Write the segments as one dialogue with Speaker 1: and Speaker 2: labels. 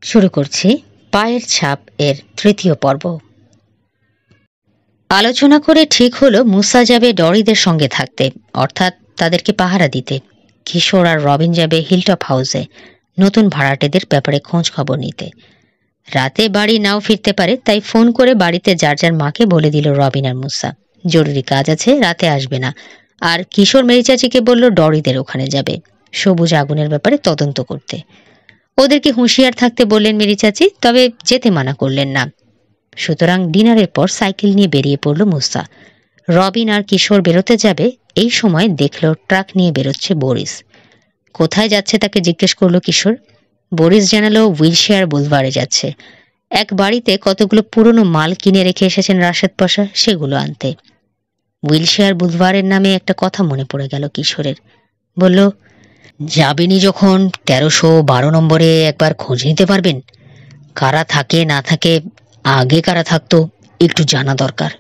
Speaker 1: শুরু করছি পায়ের ছাপ এর তৃতীয় পর্ব। আলোচনা করে ঠিক হলো মুসা যাবে ডরিদের সঙ্গে থাকতে, অর্থাৎ তাদেরকে পাহারা দিতে। কিশোর আর রবিন যাবে হিলটপ হাউসে নতুন ভাড়াটেদের ব্যাপারে খোঁজ খবর নিতে। রাতে বাড়ি নাও ফিরতে পারে, তাই ফোন করে বাড়িতে যার যার মাকে বলে দিল রবিন আর মুসা জরুরি কাজ আছে, রাতে আসবে না। আর কিশোর মেরি চাচিকে বলল ডরিদের ওখানে যাবে সবুজ আগুনের ব্যাপারে তদন্ত করতে। ওদেরকে হুঁশিয়ার থাকতে বললেন মেরি চাচি, তবে যেতে মানা করলেন না। সুতরাং ডিনারের পর সাইকেল নিয়ে বেরিয়ে পড়ল মুসা। রবিন আর কিশোর বেরোতে যাবে, এই সময় দেখল ট্রাক নিয়ে বেরোচ্ছে বরিস। কোথায় যাচ্ছে তাকে জিজ্ঞেস করলো কিশোর। বরিস জানালো উইলশেয়ার বুলভারে যাচ্ছে। এক বাড়িতে কতগুলো পুরনো মাল কিনে রেখে এসেছেন রাশেদ পাশা, সেগুলো আনতে। উইলশেয়ার বুলভারের নামে একটা কথা মনে পড়ে গেল কিশোরের। বলল, যাবেনি যখন 1312 নম্বরে একবার খোঁজ নিতে পারবেন? কারা থাকে না থাকে, আগে কারা থাকতো একটু জানা দরকার।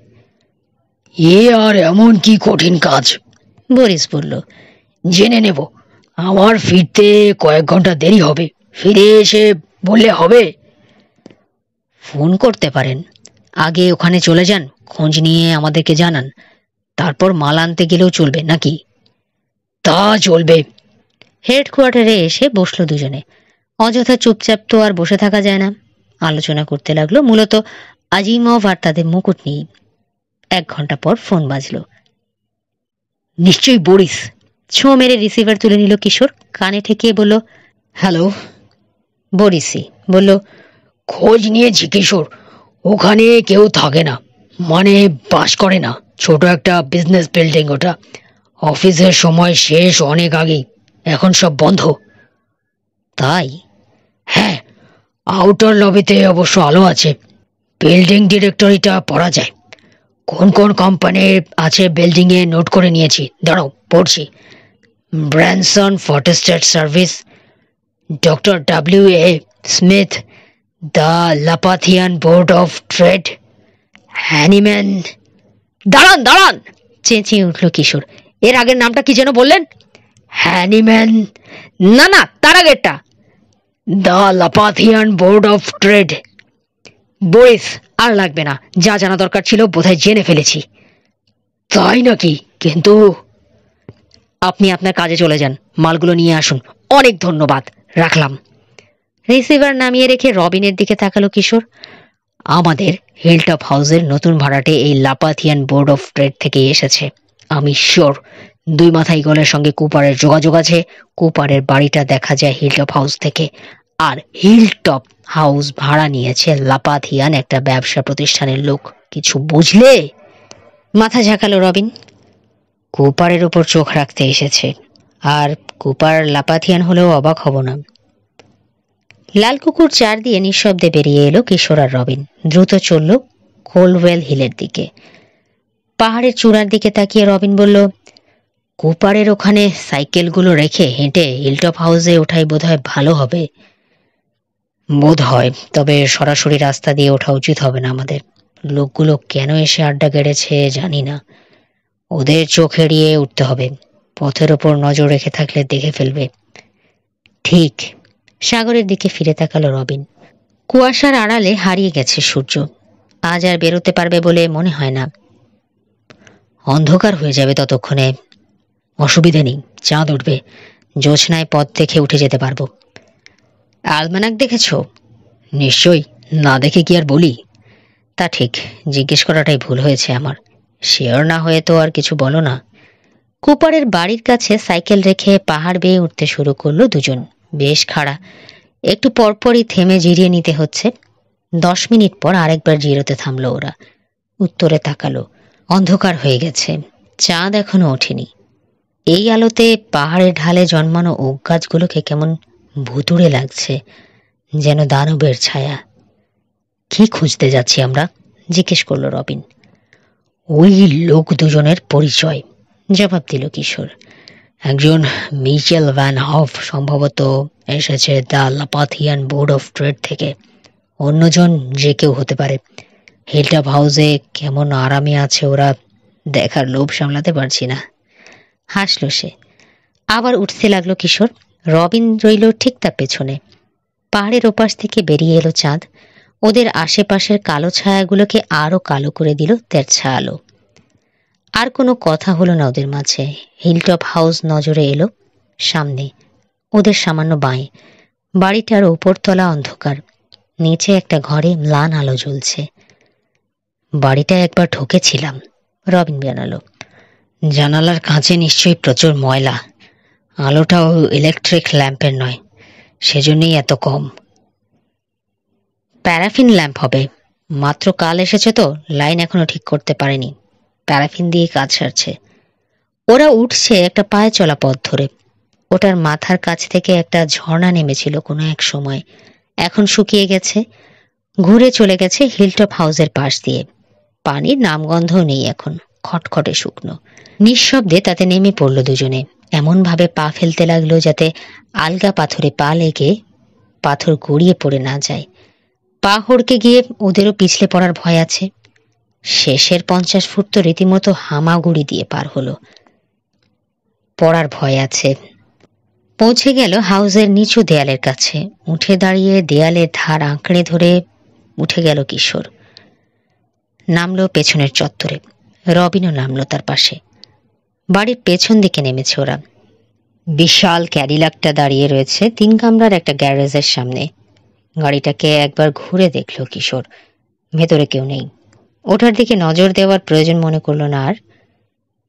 Speaker 2: এ আর এমন কি কঠিন কাজ?
Speaker 1: বরিস বলল,
Speaker 2: জেনে নেব। আমার ফিরতে কয়েক ঘন্টা দেরি হবে, ফিরে এসে বললে হবে?
Speaker 1: ফোন করতে পারেন, আগে ওখানে চলে যান, খোঁজ নিয়ে আমাদেরকে জানান, তারপর মাল আনতে গেলেও চলবে নাকি?
Speaker 2: তা চলবে।
Speaker 1: হেডকোয়ার্টারে এসে বসলো দুজনে। অযথা চুপচাপ তো আর বসে থাকা যায় না। আলোচনা করতে লাগলো মূলত আজিমভ আর তাদের মুকুট নিয়ে। 1 ঘন্টা পর ফোন বাজলো।
Speaker 2: নিশ্চয়ই বরিস।
Speaker 1: ছো মেরে রিসিভার তুলে নিল কিশোর, কানে ঠেকিয়ে বলল,
Speaker 2: হ্যালো।
Speaker 1: বরিসই বলল,
Speaker 2: খোঁজ নিয়েছি কিশোর, ওখানে কেউ থাকে না, মানে বাস করে না। ছোট একটা বিজনেস বিল্ডিং ওটা। অফিসের সময় শেষ অনেক আগেই, এখন সব বন্ধ।
Speaker 1: তাই?
Speaker 2: হ্যাঁ, আউটার লবিতে অবশ্য আলো আছে। বিল্ডিং ডিরেক্টরিটা পড়া যায়। কোন কোন কোম্পানির আছে বিল্ডিংয়ে নোট করে নিয়েছি, দাঁড়াও পড়ছি। Branson photostat service, doctor W.A. Smith, the লাপাথিয়ান বোর্ড অফ ট্রেড, হ্যানিম্যান। দাঁড়ান দাঁড়ান,
Speaker 1: চেঁচিয়ে উঠল কিশোর।
Speaker 2: এর আগের নামটা কি যেন বললেন? হ্যানিম্যান। না না, তার আগেরটা। দ্য লাপাথিয়ান বোর্ড অফ ট্রেড। বরিস, আর লাগবে না, যা জানা দরকার ছিল বোধহয় জেনে ফেলেছি। তাই নাকি? কিন্তু
Speaker 1: আপনি আপনার কাজে চলে যান, মালগুলো নিয়ে আসুন।
Speaker 2: অনেক ধন্যবাদ, রাখলাম।
Speaker 1: রিসিভার নামিয়ে রেখে রবিনের দিকে তাকালো কিশোর।
Speaker 2: আমাদের হিলটপ হাউসের নতুন ভাড়াটে এই লাপাথিয়ান বোর্ড অফ ট্রেড থেকে এসেছে, আমি শিওর। 2 মাথা ইগলের সঙ্গে কুপারের যোগাযোগ আছে। কুপারের বাড়িটা দেখা যায় হিলটপ হাউস থেকে, আর হিলটপ হাউস ভাড়া নিয়েছে লাপাথিয়ান একটা ব্যবসা প্রতিষ্ঠানের লোক। কিছু বুঝলে?
Speaker 1: মাথা ঝাঁকালো রবিন।
Speaker 2: কুপারের উপর চোখ রাখতে এসেছে, আর কুপার লাপাথিয়ান হলেও অবাক হব না।
Speaker 1: লাল কুকুর চার দিয়ে নিঃশব্দে বেরিয়ে এলো কিশোর আর রবিন। দ্রুত চলল কোলওয়েল হিলের দিকে। পাহাড়ের চূড়ার দিকে তাকিয়ে রবিন বলল,
Speaker 2: কুপারের ওখানে সাইকেলগুলো রেখে হেঁটে হিলটপ হাউসে ওঠাই বোধহয় ভালো হবে। বোধ হয়, তবে সরাসরি রাস্তা দিয়ে ওঠা উচিত হবে না আমাদের। লোকগুলো কেন এসে আড্ডা গেড়েছে জানি না, ওদের চোখ এড়িয়ে উঠতে হবে। পথের ওপর নজর রেখে থাকলে দেখে ফেলবে।
Speaker 1: ঠিক। সাগরের দিকে ফিরে তাকালো রবিন। কুয়াশার আড়ালে হারিয়ে গেছে সূর্য, আজ আর বেরোতে পারবে বলে মনে হয় না।
Speaker 2: অন্ধকার হয়ে যাবে ততক্ষণে। অসুবিধে নেই, চাঁদ উঠবে, জোছনায় পথ দেখে উঠে যেতে পারবো।
Speaker 1: আলমানাক দেখেছ?
Speaker 2: নিশ্চয়ই, না দেখে কি আর বলি।
Speaker 1: তা ঠিক, জিজ্ঞেস করাটাই ভুল হয়েছে আমার।
Speaker 2: শিওর না হয়ে তো আর কিছু বলো না।
Speaker 1: কুপারের বাড়ির কাছে সাইকেল রেখে পাহাড় বেয়ে উঠতে শুরু করলো দুজন। বেশ খাড়া, একটু পরপরই থেমে জিরিয়ে নিতে হচ্ছে। 10 মিনিট পর আরেকবার জিরোতে থামলো ওরা। উত্তরে তাকালো। অন্ধকার হয়ে গেছে, চাঁদ এখনো ওঠেনি। এই আলোতে পাহাড়ের ঢালে জন্মানো ওক গাছগুলোকে কেমন ভুতুড়ে লাগছে, যেন দানবের ছায়া।
Speaker 2: কি খুঁজতে যাচ্ছি আমরা?
Speaker 1: জিজ্ঞেস করলো রবিন।
Speaker 2: ওই লোক দুজনের পরিচয়,
Speaker 1: জবাব দিল কিশোর।
Speaker 2: একজন মিচেল ভ্যান হফ সম্ভবত এসেছে দ্য লাপাথিয়ান বোর্ড অফ ট্রেড থেকে। অন্যজন যে কেউ হতে পারে। হিলটপ হাউসে কেমন আরামে আছে ওরা, দেখার লোভ সামলাতে পারছি না।
Speaker 1: হাসলো সে। আবার উঠতে লাগলো কিশোর। রবিন রইল ঠিক তার পেছনে। পাহাড়ের ওপাশ থেকে বেরিয়ে এলো চাঁদ। ওদের আশেপাশের কালো ছায়াগুলোকে আরো কালো করে দিল তেরছা আলো। আর কোনো কথা হলো না ওদের মাঝে। হিলটপ হাউস নজরে এলো। সামনে, ওদের সামান্য বাঁয়ে, বাড়িটার উপরতলা অন্ধকার, নিচে একটা ঘরে ম্লান আলো জ্বলছে। বাড়িটা একবার ঢুকেছিলাম, রবিন জানালো। জানালার কাঁচে নিশ্চয়ই প্রচুর ময়লা। আলোটাও ইলেকট্রিক ল্যাম্পের নয়, সেজন্যই এত কম। প্যারাফিন ল্যাম্প হবে। মাত্র কাল এসেছে তো, লাইন এখনো ঠিক করতে পারেনি। প্যারাফিন দিয়ে কাজ সারছে। ওরা উঠছে একটা পায়ে চলা পথ ধরে। ওটার মাথার কাছ থেকে একটা ঝর্ণা নেমেছিল কোনো এক সময়, এখন শুকিয়ে গেছে, ঘুরে চলে গেছে হিলটপ হাউসের পাশ দিয়ে। পানির নামগন্ধ নেই এখন, খটখটে শুকনো। নিঃশব্দে তাতে নেমে পড়ল দুজনে, এমন ভাবে পা ফেলতে লাগলো যাতে আলগা পাথরে পা লেগে পাথর গড়িয়ে পড়ে না যায়। পা হড়কে গিয়ে ওদেরও পিছলে পড়ার ভয় আছে। শেষের 50 ফুট তো রীতিমতো হামাগুড়ি দিয়ে পার হলো। পড়ার ভয় আছে। পৌঁছে গেল হাউসের নিচু দেয়ালের কাছে। উঠে দাঁড়িয়ে দেয়ালের ধার আঁকড়ে ধরে উঠে গেল কিশোর। নামলো পেছনের চত্বরে। রবিনও নামলো তার পাশে। বাড়ির পেছন দিকে নেমেছে ওরা। বিশাল ক্যাডিলাকটা দাঁড়িয়ে রয়েছে 3 কামরার একটা গ্যারেজের সামনে। গাড়িটাকে একবার ঘুরে দেখল কিশোর। ভেতরে কেউ নেই। ওটার দিকে নজর দেওয়ার প্রয়োজন মনে করল না আর।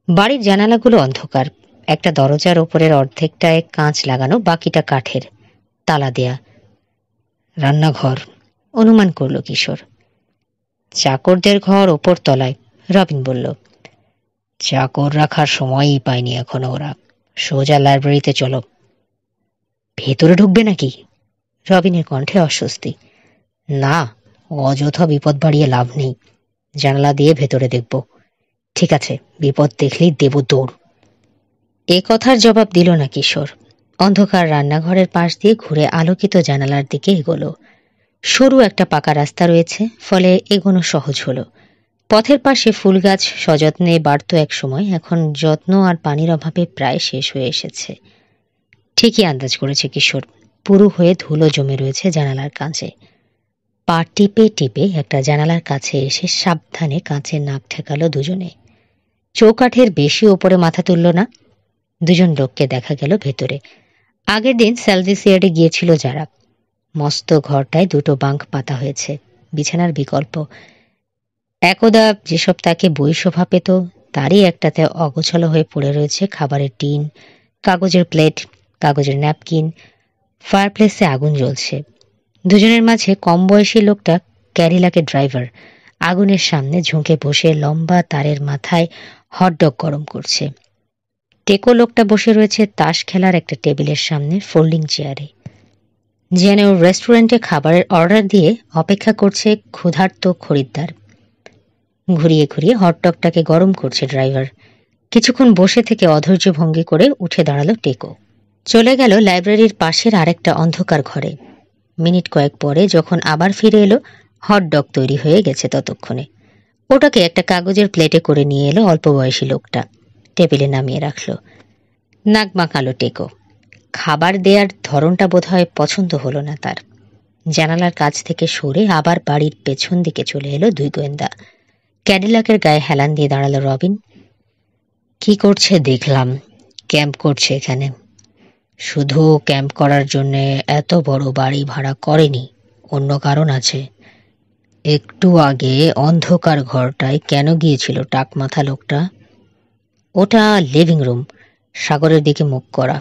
Speaker 1: বাড়ির জানালাগুলো অন্ধকার। একটা দরজার ওপরের অর্ধেকটায় কাঁচ লাগানো, বাকিটা কাঠের, তালা দেয়া। রান্নাঘর অনুমান করল কিশোর। চাকরদের ঘর ওপর তলায়, রবিন বলল। চাকর রাখার সময়ই পায়নি এখনো ওরা। সোজা লাইব্রেরিতে চলো। ভেতরে ঢুকবে নাকি? রবিনের কণ্ঠে অস্বস্তি। না, অযথা বিপদ বাড়িয়ে লাভ নেই। জানালা দিয়ে ভেতরে দেখব। ঠিক আছে, বিপদ দেখলেই দেব দৌড়। এ কথার জবাব দিল না কিশোর। অন্ধকার রান্নাঘরের পাশ দিয়ে ঘুরে আলোকিত জানালার দিকে এগোলো। সরু একটা পাকা রাস্তা রয়েছে, ফলে এগোনো সহজ হলো। পথের পাশে ফুল গাছ সযত্নে বাড়ত এক সময়, এখন যত্ন আর পানির অভাবে প্রায় শেষ হয়ে এসেছে। ঠিকই আন্দাজ করেছে কিশোর। পুরু হয়ে ধুলো জমে রয়েছে জানালার কাঁচে। পা টিপে টিপে একটা জানালার কাছে এসে সাবধানে কাঁচের নাক ঠেকালো দুজনে। চৌকাঠের বেশি ওপরে মাথা তুলল না। দুজন লোককে দেখা গেল ভেতরে। আগের দিন স্যালভেসিয়ার্ডে গিয়েছিল যারা। মস্ত ঘরটায় 2টো বাঙ্ক পাতা হয়েছে, বিছানার বিকল্প। একদা যেসব তাকে বৈশোভা পেত, তারই একটাতে অগোছালো হয়ে পড়ে রয়েছে খাবারের টিন, কাগজের প্লেট, কাগজের ন্যাপকিন। ফায়ারপ্লেসে আগুন জ্বলছে। দুজনের মাঝে কম বয়সী লোকটা ক্যাডিলাকের ড্রাইভার। আগুনের সামনে ঝুঁকে বসে লম্বা তারের মাথায় হটডগ গরম করছে। টেকো লোকটা বসে রয়েছে তাস খেলার একটা টেবিলের সামনে ফোল্ডিং চেয়ারে। যেন রেস্টুরেন্টে খাবারের অর্ডার দিয়ে অপেক্ষা করছে ক্ষুধার্ত খরিদ্দার। ঘুরিয়ে ঘুরিয়ে হটডগটাকে গরম করছে ড্রাইভার। কিছুক্ষণ বসে থেকে অধৈর্য ভঙ্গি করে উঠে দাঁড়ালো টেকো। চলে গেল লাইব্রেরির পাশের আরেকটা অন্ধকার ঘরে। মিনিট কয়েক পরে যখন আবার ফিরে এলো, হটডগ তৈরি হয়ে গেছে ততক্ষণে। ওটাকে একটা কাগজের প্লেটে করে নিয়ে এলো অল্প বয়সী লোকটা। টেবিলে নামিয়ে রাখলো। নাক মাখালো টেকো। খাবার দেয়ার ধরনটা বোধহয় পছন্দ হলো না তার। জানালার কাছ থেকে সরে আবার বাড়ির পেছন দিকে চলে এলো 2 গোয়েন্দা। ক্যাডিলাকের গায়ে হেলান দিয়ে দাঁড়ালো রবিন। কি করছে দেখলাম, ক্যাম্প করছে এখানে। শুধু ক্যাম্প করার জন্য এত বড় বাড়ি ভাড়া করেনি, অন্য কারণ আছে। একটু আগে অন্ধকার ঘরটায় কেন গিয়েছিল টাকমাথা লোকটা? ওটা লিভিং রুম, সাগরের দিকে মুখ করা।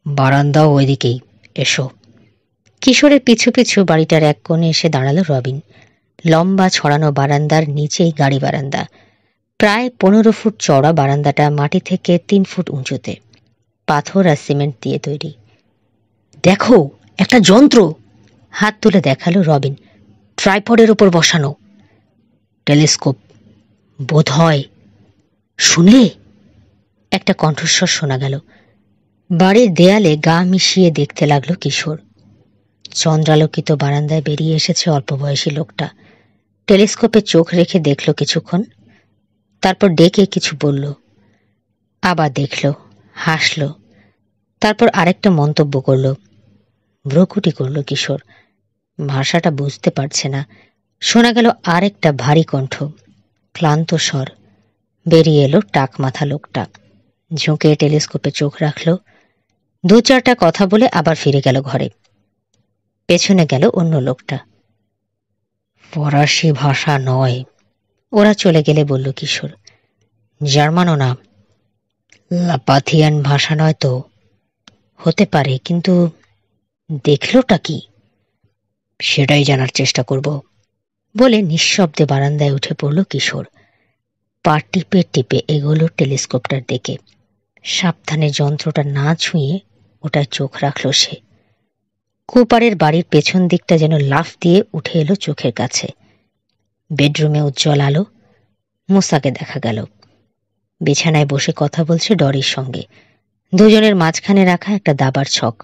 Speaker 1: বারান্দাও ওইদিকেই, এসো। কিশোরের পিছু পিছু বাড়িটার এক কোণে এসে দাঁড়ালো রবিন। লম্বা ছড়ানো বারান্দার নিচেই গাড়ি বারান্দা। প্রায় 15 ফুট চওড়া বারান্দাটা মাটি থেকে 3 ফুট উঁচুতে, পাথর আর সিমেন্ট দিয়ে তৈরি। দেখো, একটা যন্ত্র। হাত তুলে দেখালো রবিন। ট্রাইপডের উপর বসানো। টেলিস্কোপ বোধ হয়। শুনলে? একটা কণ্ঠস্বর শোনা গেল। বাড়ির দেয়ালে গা মিশিয়ে দেখতে লাগলো কিশোর। চন্দ্রালোকিত বারান্দায় বেরিয়ে এসেছে অল্প বয়সী লোকটা। টেলিস্কোপে চোখ রেখে দেখল কিছুক্ষণ, তারপর ডেকে কিছু বলল। আবার দেখল, হাসল, তারপর আরেকটা মন্তব্য করল। ভ্রুকুটি করল কিশোর। ভাষাটা বুঝতে পারছে না। শোনা গেল আরেকটা ভারী কণ্ঠ, ক্লান্ত স্বর। বেরিয়ে এলো টাক মাথা লোকটা। ঝুঁকে টেলিস্কোপে চোখ রাখল। 2-4টা কথা বলে আবার ফিরে গেল ঘরে। পেছনে গেল অন্য লোকটা। ফরাসি ভাষা নয়। ওরা চলে গেলে বলল কিশোর, জার্মানও না। লাপাথিয়ান ভাষা নয় তো? হতে পারে, কিন্তু দেখলোটা কি? সেটাই জানার চেষ্টা করব বলে নিঃশব্দে বারান্দায় উঠে পড়ল কিশোর। পা টিপে টিপে এগোলো টেলিস্কোপটার দিকে। সাবধানে যন্ত্রটা না ছুঁয়ে ওটায় চোখ রাখল সে। কুপারের বাড়ির পেছন দিকটা যেন লাফ দিয়ে উঠে এলো চোখের কাছে। বেডরুমে উজ্জ্বল আলো। মুসাকে দেখা গেল। বিছানায় বসে কথা বলছে ডরির সঙ্গে। দুজনের মাঝখানে রাখা একটা দাবার ছক।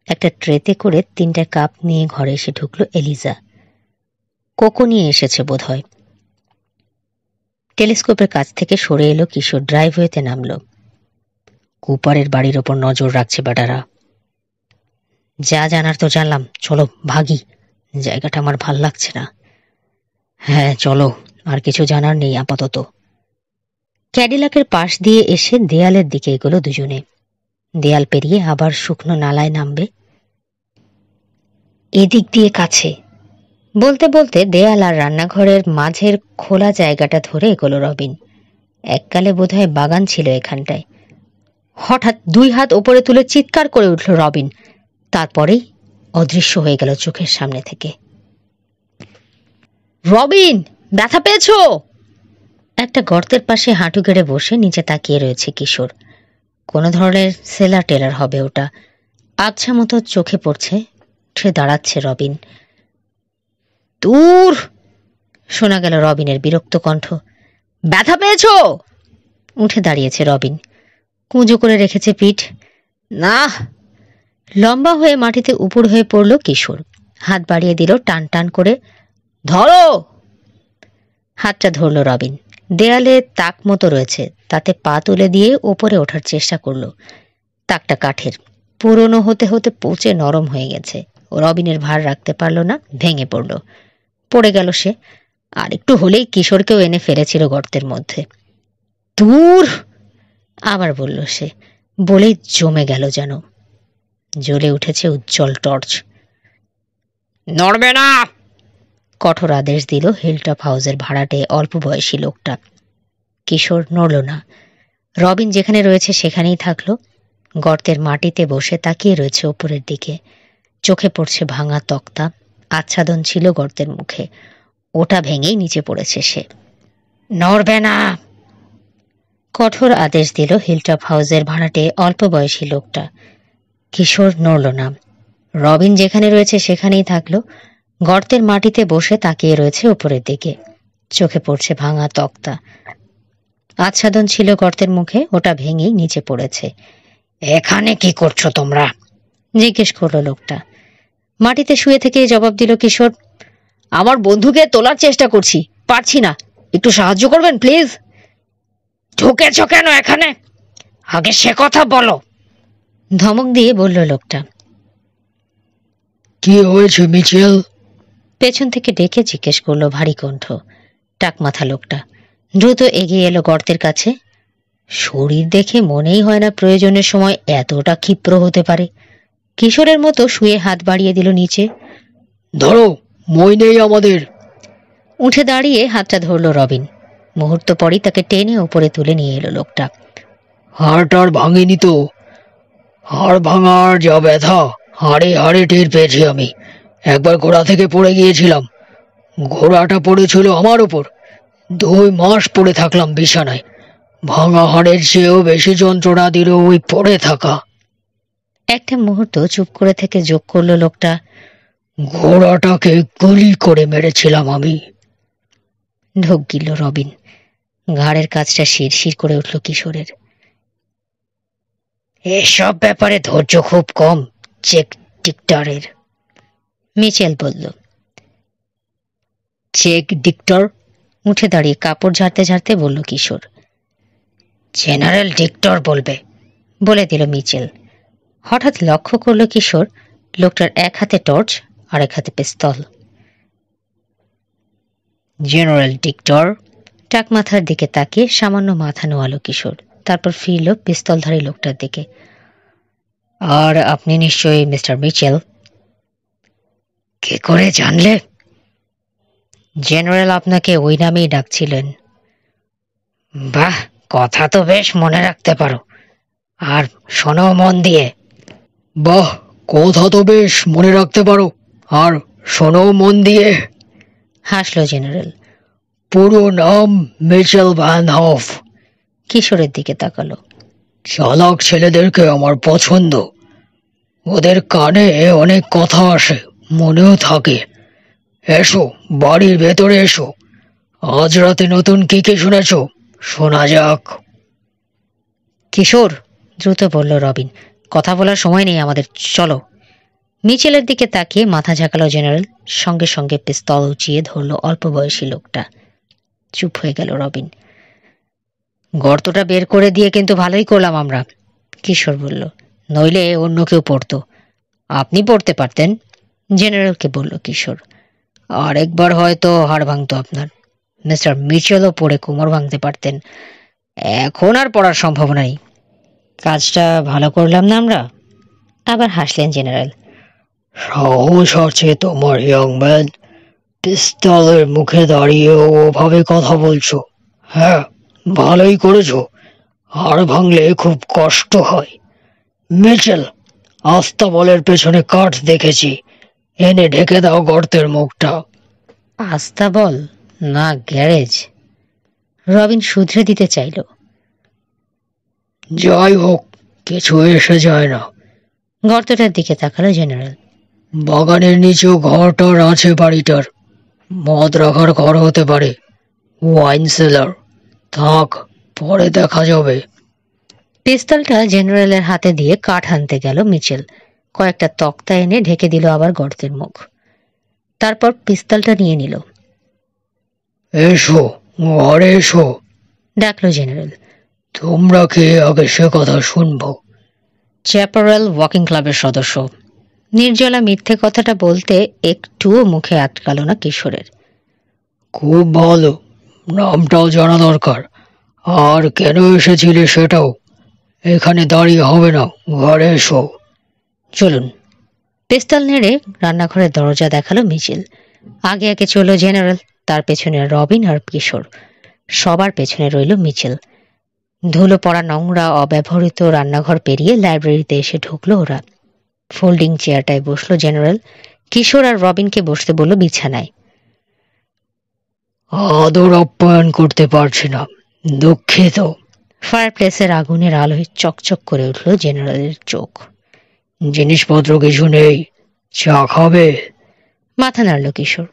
Speaker 1: একটা ট্রেতে করে 3টা কাপ নিয়ে ঘরে এসে ঢুকলো এলিজা। কোকো নিয়ে এসেছে বোধ হয়। টেলিস্কোপের কাছ থেকে সরে এলো কিশোর। ড্রাইভওয়েতে নামল। কুপারের বাড়ির ওপর নজর রাখছে বেটারা। যা জানার তো জানলাম, চলো ভাগি, জায়গাটা আমার ভাল লাগছে না। হ্যাঁ চলো, আর কিছু জানার নেই আপাতত। ক্যাডিলাকের পাশ দিয়ে এসে দেয়ালের দিকে এগোলো দুজনে। দেয়াল পেরিয়ে আবার শুকনো নালায় নামবে। এদিক দিয়ে কাছে বলতে বলতে দেয়াল আর রান্নাঘরের মাঝের খোলা জায়গাটা ধরে এগোলো রবিন। এককালে বোধহয় বাগান ছিল এখানটায়। হঠাৎ 2 হাত ওপরে তুলে চিৎকার করে উঠল রবিন। তারপরেই অদৃশ্য হয়ে গেল চোখের সামনে থেকে। রবিন, ব্যথা পেয়েছো? একটা গর্তের পাশে হাঁটু গেড়ে বসে নিচে তাকিয়ে রয়েছে কিশোর। কোনো ধরনের সেলার টেলার হবে ওটা। আচ্ছা মতো চোখে পড়ছে। উঠে দাঁড়াচ্ছে রবিন। দূর, শোনা গেল রবিনের বিরক্ত কণ্ঠ। ব্যথা পেয়েছো? উঠে দাঁড়িয়েছে রবিন। কুঁজো করে রেখেছে পিঠ। না। লম্বা হয়ে মাটিতে উপুড় হয়ে পড়ল কিশোর। হাত বাড়িয়ে দিল টান টান করে। ধরো। হাতটা ধরল রবিন। দেয়ালে তাক মতো রয়েছে, তাতে পা তুলে দিয়ে ওপরে ওঠার চেষ্টা করল। তাকটা কাঠের, পুরনো হতে হতে পচে নরম হয়ে গেছে। রবিনের ভার রাখতে পারল না, ভেঙে পড়ল। পড়ে গেল সে। আর একটু হলেই কিশোরকেও এনে ফেলেছিল গর্তের মধ্যে। দূর, আবার বলল সে। বলেই জমে গেল যেন। জ্বলে উঠেছে উজ্জ্বল টর্চ। নড়বে না, কঠোর আদেশ দিল হিলটপ হাউসের ভাড়াটে অল্প বয়সী লোকটা। কিশোর নড়ল না। রবিন যেখানে রয়েছে সেখানেই থাকলো। গর্তের মাটিতে বসে তাকিয়ে রয়েছে ওপরের দিকে। চোখে পড়ছে ভাঙা তক্তা। আচ্ছাদন ছিল গর্তের মুখে, ওটা ভেঙেই নিচে পড়েছে সে। নড়বে না, কঠোর আদেশ দিল হিলটপ হাউসের ভাড়াটে অল্প বয়সী লোকটা। কিশোর নড়ল না। রবিন যেখানে রয়েছে সেখানেই থাকলো। গর্তের মাটিতে বসে তাকিয়ে রয়েছে উপরের দিকে। চোখে পড়ছে ভাঙা তক্তা। আচ্ছাদন ছিল গর্তের মুখে, ওটা ভেঙেই নিচে পড়েছে। এখানে কি করছো তোমরা? জিজ্ঞেস করলো লোকটা। মাটিতে শুয়ে থেকে জবাব দিল কিশোর। আমার বন্ধুকে তোলার চেষ্টা করছি, পারছি না, একটু সাহায্য করবেন প্লিজ। ঢুকেছ কেন এখানে? আগে সে কথা বলো, ধমক দিয়ে বলল লোকটা। কি হয়েছে মিচেল? পেছন থেকে ডেকে জিজ্ঞেস করলো ভারী কণ্ঠ। টাক মাথা লোকটা দ্রুত এগিয়ে এলো গর্তের কাছে। শরীর দেখে মনেই হয় না প্রয়োজনের সময় এতটা ক্ষিপ্র হতে পারে। কিশোরের মতো শুয়ে হাত বাড়িয়ে দিল নিচে। ধরো, মই নেই আমাদের। উঠে দাঁড়িয়ে হাতটা ধরল রবিন। মুহূর্ত পরই তাকে টেনে উপরে তুলে নিয়ে এলো লোকটা। হাড় টাড় ভাঙেনি তো? হাড় ভাঙার যা ব্যথা, হাড়ে হাড়ে টের পেয়েছি আমি। একবার ঘোড়া থেকে পড়ে গিয়েছিলাম। ঘোড়াটা পড়েছিল আমার ওপর। 2 মাস পড়ে থাকলাম বিছানায়। ভাঙা হাড়ের চেয়েও বেশি যন্ত্রণা দিল ওই পড়ে থাকা। একটা মুহূর্ত চুপ করে থেকে যোগ করলো লোকটা। ঘোড়াটাকে গুলি করে মেরেছিলাম আমি। ঢোক গিল রবিন। ঘাড়ের কাছটা শিরশির করে উঠল কিশোরের। এসব ব্যাপারে ধৈর্য খুব কম চেক ডিক্টরের, মিচেল বলল। চেক ডিক্টর? উঠে দাঁড়িয়ে কাপড় ঝাড়তে ঝাড়তে বলল কিশোর। জেনারেল ডিক্টর বলবে, বলে দিল মিচেল। হঠাৎ লক্ষ্য করল কিশোর লোকটার এক হাতে টর্চ আর এক হাতে পিস্তল।
Speaker 2: জেনারেল টিক্টর।
Speaker 1: টাক মাথার দিকে তাকিয়ে সামান্য মাথা নোয়ালো কিশোর, তারপর ফিরল পিস্তলধারী লোকটার দিকে।
Speaker 2: আর আপনি নিশ্চয়ই মিস্টার মিচেল?
Speaker 1: কে করে জানলে?
Speaker 2: জেনারেল আপনাকে ওই নামেই ডাকছিলেন।
Speaker 1: বাহ, কথা তো বেশ মনে রাখতে পারো। আর শোনো মন দিয়ে।
Speaker 2: বাহ, কথা তো বেশ মনে রাখতে পারো, আর শোনো মন দিয়ে,
Speaker 1: হাসল জেনারেল।
Speaker 2: পুরো নাম মিচেল ভ্যান হফ।
Speaker 1: কিশোরের দিকে তাকালো।
Speaker 2: চালাক ছেলেদেরকে আমার পছন্দ। ওদের কানে অনেক কথা আসে, মনেও থাকে। এসো, বাড়ির ভেতরে এসো। আজ রাতে নতুন কি কি শুনেছ, শোনা যাক।
Speaker 1: কিশোর, দ্রুত বলল রবিন, কথা বলার সময় নেই আমাদের, চলো। মিচেলের দিকে তাকিয়ে মাথা ঝাঁকালো জেনারেল, সঙ্গে সঙ্গে পিস্তল উঁচিয়ে ধরল অল্প বয়সী লোকটা। চুপ হয়ে গেল রবিন। গর্তটা বের করে দিয়ে কিন্তু ভালোই করলাম আমরা, কিশোর বলল, নইলে অন্য কেউ পড়তো। আপনি পড়তে পারতেন, জেনারেলকে বলল কিশোর। আরেকবার হয়তো হাড় ভাঙতো আপনার। মিস্টার মিচেলও পড়ে কোমর ভাঙতে পারতেন। এখন আর পড়ার সম্ভাবনা নেই। কাজটা ভালো করলাম না আমরা? আবার হাসলেন জেনারেল।
Speaker 2: সাহস আছে তোমার, ইয়ং ম্যান। পিস্তলের মুখে দাঁড়িয়ে ওভাবে কথা বলছো। হ্যাঁ, ভালোই করেছো। হাড় ভাঙলে খুব কষ্ট হয়। মিচেল, আস্তাবলের পেছনে কাঠ দেখেছি, এনে ঢেকে দাও গর্তের মুখটা।
Speaker 1: আস্তাবল না গ্যারেজ? রবিন শুধরে দিতে চাইল।
Speaker 2: যাই হোক, কিছু এসে যায় না।
Speaker 1: গর্তটার দিকে তাকালো জেনারেল।
Speaker 2: বাগানের নিচেও ঘরটার আছে বাড়িটার। মদ রাখার ঘর হতে পারে, ওয়াইন সেলার। থাক, পরে দেখা যাবে।
Speaker 1: পিস্তলটা জেনারেলের হাতে দিয়ে কাঠ আনতে গেল মিচেল। কয়েকটা তক্তা এনে ঢেকে দিল আবার গর্তের মুখ। তারপর পিস্তলটা নিয়ে নিল।
Speaker 2: এসো, ঘরে এসো,
Speaker 1: ডাকলো জেনারেল।
Speaker 2: তোমরা কে আগে সে কথা শুনবো।
Speaker 1: চ্যাপারেল ওয়াকিং ক্লাবের সদস্য। নির্জলা মিথ্যে কথাটা বলতে একটুও মুখে আটকালো না কিশোরের।
Speaker 2: খুব ভালো, নামটাও জানা দরকার, আর কেন এসেছিলে সেটাও। এখানে দাঁড়িয়ে হবে না, ঘরে এসো।
Speaker 1: চলুন। পিস্তল নেড়ে রান্নাঘরের দরজা দেখালো মিচেল। আগে আগে চলল জেনারেল, তার পেছনে রবিন আর কিশোর। সবার পেছনে রইল মিচেল। ধুলো পড়া নোংরা অব্যবহৃত রান্নাঘর পেরিয়ে লাইব্রেরিতে এসে ঢুকলো ওরা। ফোল্ডিং চেয়ারটায় বসলো জেনারেল। কিশোর আর রবিনকে বসতে বলল বিছানায়।
Speaker 2: আদর আপ্যায়ন করতে পারছি না, দুঃখিত।
Speaker 1: ফায়ারপ্লেসের আগুনের আলোয় চকচক করে উঠল জেনারেলের চোখ।
Speaker 2: জিনিসপত্র কিছু নেই, চা খাবে?
Speaker 1: মাথা নাড়ল কিশোর।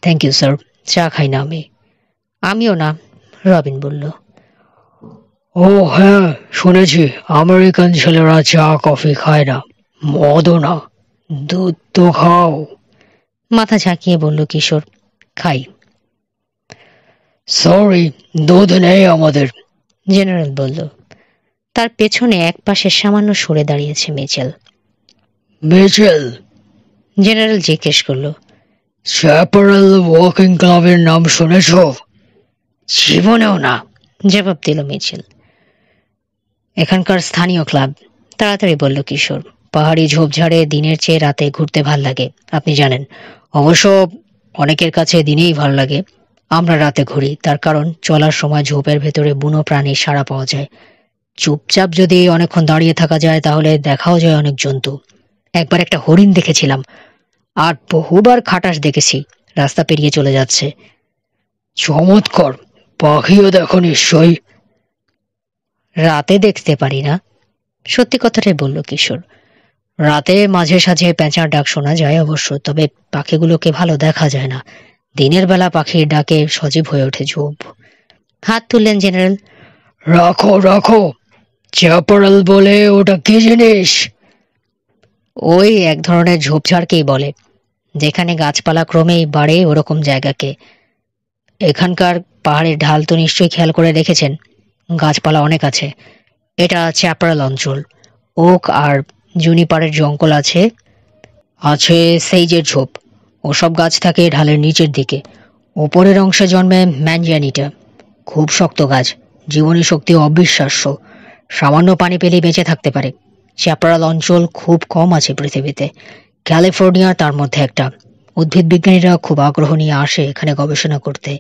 Speaker 2: থ্যাংক ইউ স্যার, চা খাই না আমি।
Speaker 1: আমিও না, রবিন বলল।
Speaker 2: ও হ্যাঁ, শুনেছি আমেরিকান ছেলেরা চা কফি খায় না, মদও না। দুধ তো খাও?
Speaker 1: মাথা ঝাঁকিয়ে বলল কিশোর, খাই।
Speaker 2: সরি, দুধ নেই আমাদের,
Speaker 1: জেনারেল বলল। তার পেছনে এক পাশে সামান্য সরে দাঁড়িয়েছে মিচেল।
Speaker 2: মিচেল?
Speaker 1: জেনারেল জিজ্ঞেস করল।
Speaker 2: চ্যাপারেল ওয়াকিং ক্লাবের নাম শুনেছ?
Speaker 1: জীবনেও না, জবাব দিল মিচেল। এখানকার স্থানীয় ক্লাব, তাড়াতাড়ি বলল কিশোর। পাহাড়ি ঝোপঝাড়ে দিনের চেয়ে রাতে ঘুরতে ভাল লাগে, আপনি জানেন। অবশ্য অনেকের কাছে দিনেই ভাল লাগে। আমরা রাতে ঘুরি, তার কারণ চলার সময় ঝোপের ভেতরে বুনো প্রাণীর সাড়া পাওয়া যায়। চুপচাপ যদি অনেকক্ষণ দাঁড়িয়ে থাকা যায় তাহলে দেখাও যায় অনেক জন্তু। একবার একটা হরিণ দেখেছিলাম, আর বহুবার খাটাস দেখেছি, রাস্তা পেরিয়ে চলে যাচ্ছে।
Speaker 2: চমৎকার, পাখিও দেখো নিশ্চয়ই?
Speaker 1: রাতে দেখতে পারি না, সত্যি কথাটাই বলল কিশোর। রাতে মাঝে সাঝে পেঁচার ডাক শোনা যায় অবশ্য, তবে পাখিগুলোকে ভালো দেখা যায় না। দিনের বেলা পাখির ডাকে সজীব হয়ে ওঠে ঝোপ। হাত তুললেন জেনারেল।
Speaker 2: রাখো রাখো, চ্যাপারেল বলে ওটা কি জিনিস?
Speaker 1: ওই এক ধরনের ঝোপঝাড়কেই বলে, যেখানে গাছপালা ক্রমেই বাড়ে ওরকম জায়গাকে। এখানকার পাহাড়ের ঢাল তো নিশ্চয়ই খেয়াল করে রেখেছেন, গাছপালা অনেক আছে। এটা চ্যাপারেল অঞ্চল। ওক আর জুনিপারের জঙ্গল আছে,
Speaker 2: আছে সেইজের ঝোপ। ওসব গাছ থাকে ঢালের নিচের দিকে। ওপরের অংশে জন্মে ম্যানজানিটা, খুব শক্ত গাছ, জীবনী শক্তি অবিশ্বাস্য। সামান্য পানি পেলেই বেঁচে থাকতে পারে। চ্যাপারাল অঞ্চল খুব কম আছে পৃথিবীতে, ক্যালিফোর্নিয়া তার মধ্যে একটা। উদ্ভিদ বিজ্ঞানীরা খুব আগ্রহ নিয়ে আসে এখানে গবেষণা করতে।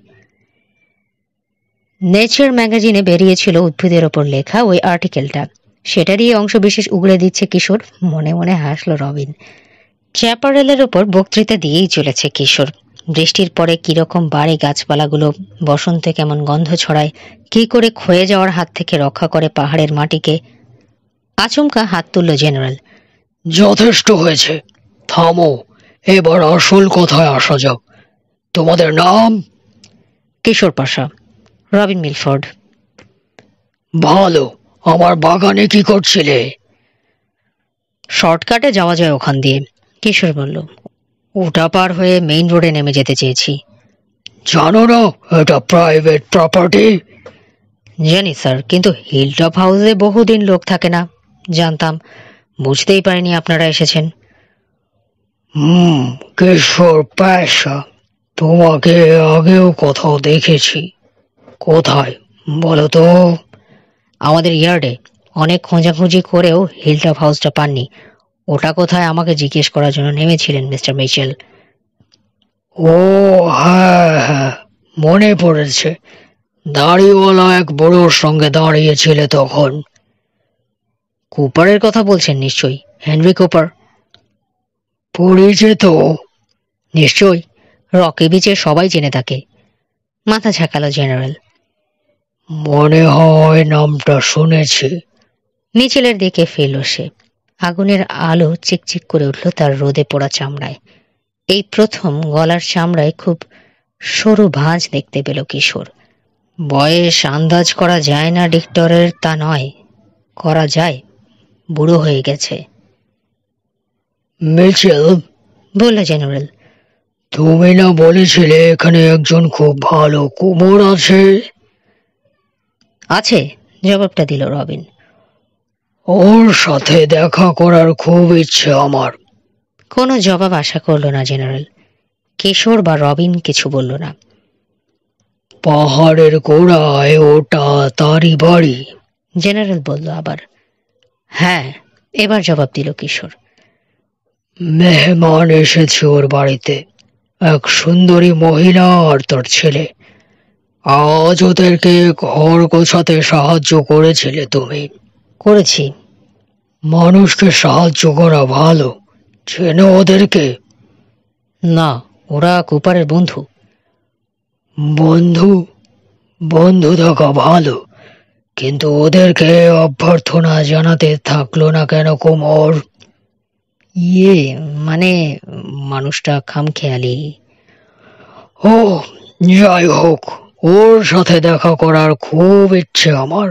Speaker 1: নেচার ম্যাগাজিনে বেরিয়েছিল উদ্ভিদের ওপর লেখা ওই আর্টিকেলটা। সেটারই অংশবিশেষ উগড়ে দিচ্ছে কিশোর। মনে মনে হাসল রবিন। চ্যাপারেলের ওপর বক্তৃতা দিয়েই চলেছে কিশোর। বৃষ্টির পরে কিরকম বাড়ে গাছপালাগুলো, বসন্তে কেমন গন্ধ ছড়ায়, কি করে ক্ষয়ে যাওয়ার হাত থেকে রক্ষা করে পাহাড়ের মাটিকে। আচমকা হাত তুলল জেনারেল।
Speaker 2: যথেষ্ট হয়েছে, থামো। এবার আসল কথায় আসা যাক। তোমাদের নাম?
Speaker 1: কিশোর পাশা। রবিন মিলফোর্ড।
Speaker 2: ভালো। আমার বাগানে কি করছিলে?
Speaker 1: শর্টকাটে যাওয়া যায় ওখান দিয়ে, কিশোর বলল। ওটা পার হয়ে মেইন রোডে নেমে যেতে চেয়েছি।
Speaker 2: জানো না এটা প্রাইভেট প্রপার্টি?
Speaker 1: জানি স্যার, কিন্তু হিলটপ হাউসে বহুদিন লোক থাকে না। জানতাম, বুঝতেই পারিনি আপনারা এসেছেন।
Speaker 2: কিশোর পাশা, তোমাকে আগেও কোথাও দেখেছি। কোথায় বলো তো?
Speaker 1: আমাদের ইয়ার্ডে। অনেক খোঁজাখুঁজি করেও হিলটপ হাউসটা পাননি। ওটা কোথায় আমাকে জিজ্ঞেস করার জন্য নেমেছিলেন মিস্টার মিচেল।
Speaker 2: ও হ্যাঁ হ্যাঁ, মনে পড়েছে। দাড়িওয়ালা এক বুড়োর সঙ্গে দাঁড়িয়েছিলে তখন।
Speaker 1: কুপারের কথা বলছেন নিশ্চয়ই, হেনরি কুপার।
Speaker 2: পরিচিত?
Speaker 1: নিশ্চয়ই, রকি বিচে সবাই চেনে তাকে। মাথা ঝাঁকালো জেনারেল।
Speaker 2: মনে হয় নামটা শুনেছি।
Speaker 1: মিচেলের দিকে ফেলল সে। আগুনের আলো চিকচিক করে উঠল তার রোদে পোড়া চামড়ায়। এই প্রথম গলার চামড়ায় খুব সরু ভাঁজ দেখতে পেল কিশোর। বয়স আন্দাজ করা যায় না ডিক্টরের, তা নয়, করা যায়। বুড়ো হয়ে গেছে।
Speaker 2: মিচেল,
Speaker 1: বলল জেনারেল।
Speaker 2: তুমি না বলেছিলে এখানে একজন খুব ভালো কুমোর আছে?
Speaker 1: আছে, জবাবটা দিল রবিন।
Speaker 2: ওর সাথে দেখা করার খুব ইচ্ছে আমার।
Speaker 1: কোনো জবাব আশা করল না জেনারেল। কিশোর বা রবিন কিছু বলল না।
Speaker 2: পাহাড়ের গোড়ায় ওটা তারই বাড়ি?
Speaker 1: জেনারেল বলল আবার। হ্যাঁ, এবার জবাব দিল কিশোর।
Speaker 2: মেহমান এসেছে ওর বাড়িতে, এক সুন্দরী মহিলা আর তার ছেলে। আজ ওদেরকে ঘর গোছাতে সাহায্য করেছিলে তুমি?
Speaker 1: করেছি।
Speaker 2: মানুষকে সাহায্য করা ভালো। চেনো ওদেরকে?
Speaker 1: না, ওরা কুপারের বন্ধু।
Speaker 2: বন্ধু? বন্ধু থাকা ভালো, কিন্তু ওদেরকে অভ্যর্থনা জানাতে থাকলো না কেন কুমোর?
Speaker 1: ইয়ে, মানে মানুষটা খামখেয়ালি।
Speaker 2: ও, যাই হোক, ওর সাথে দেখা করার খুব ইচ্ছে আমার।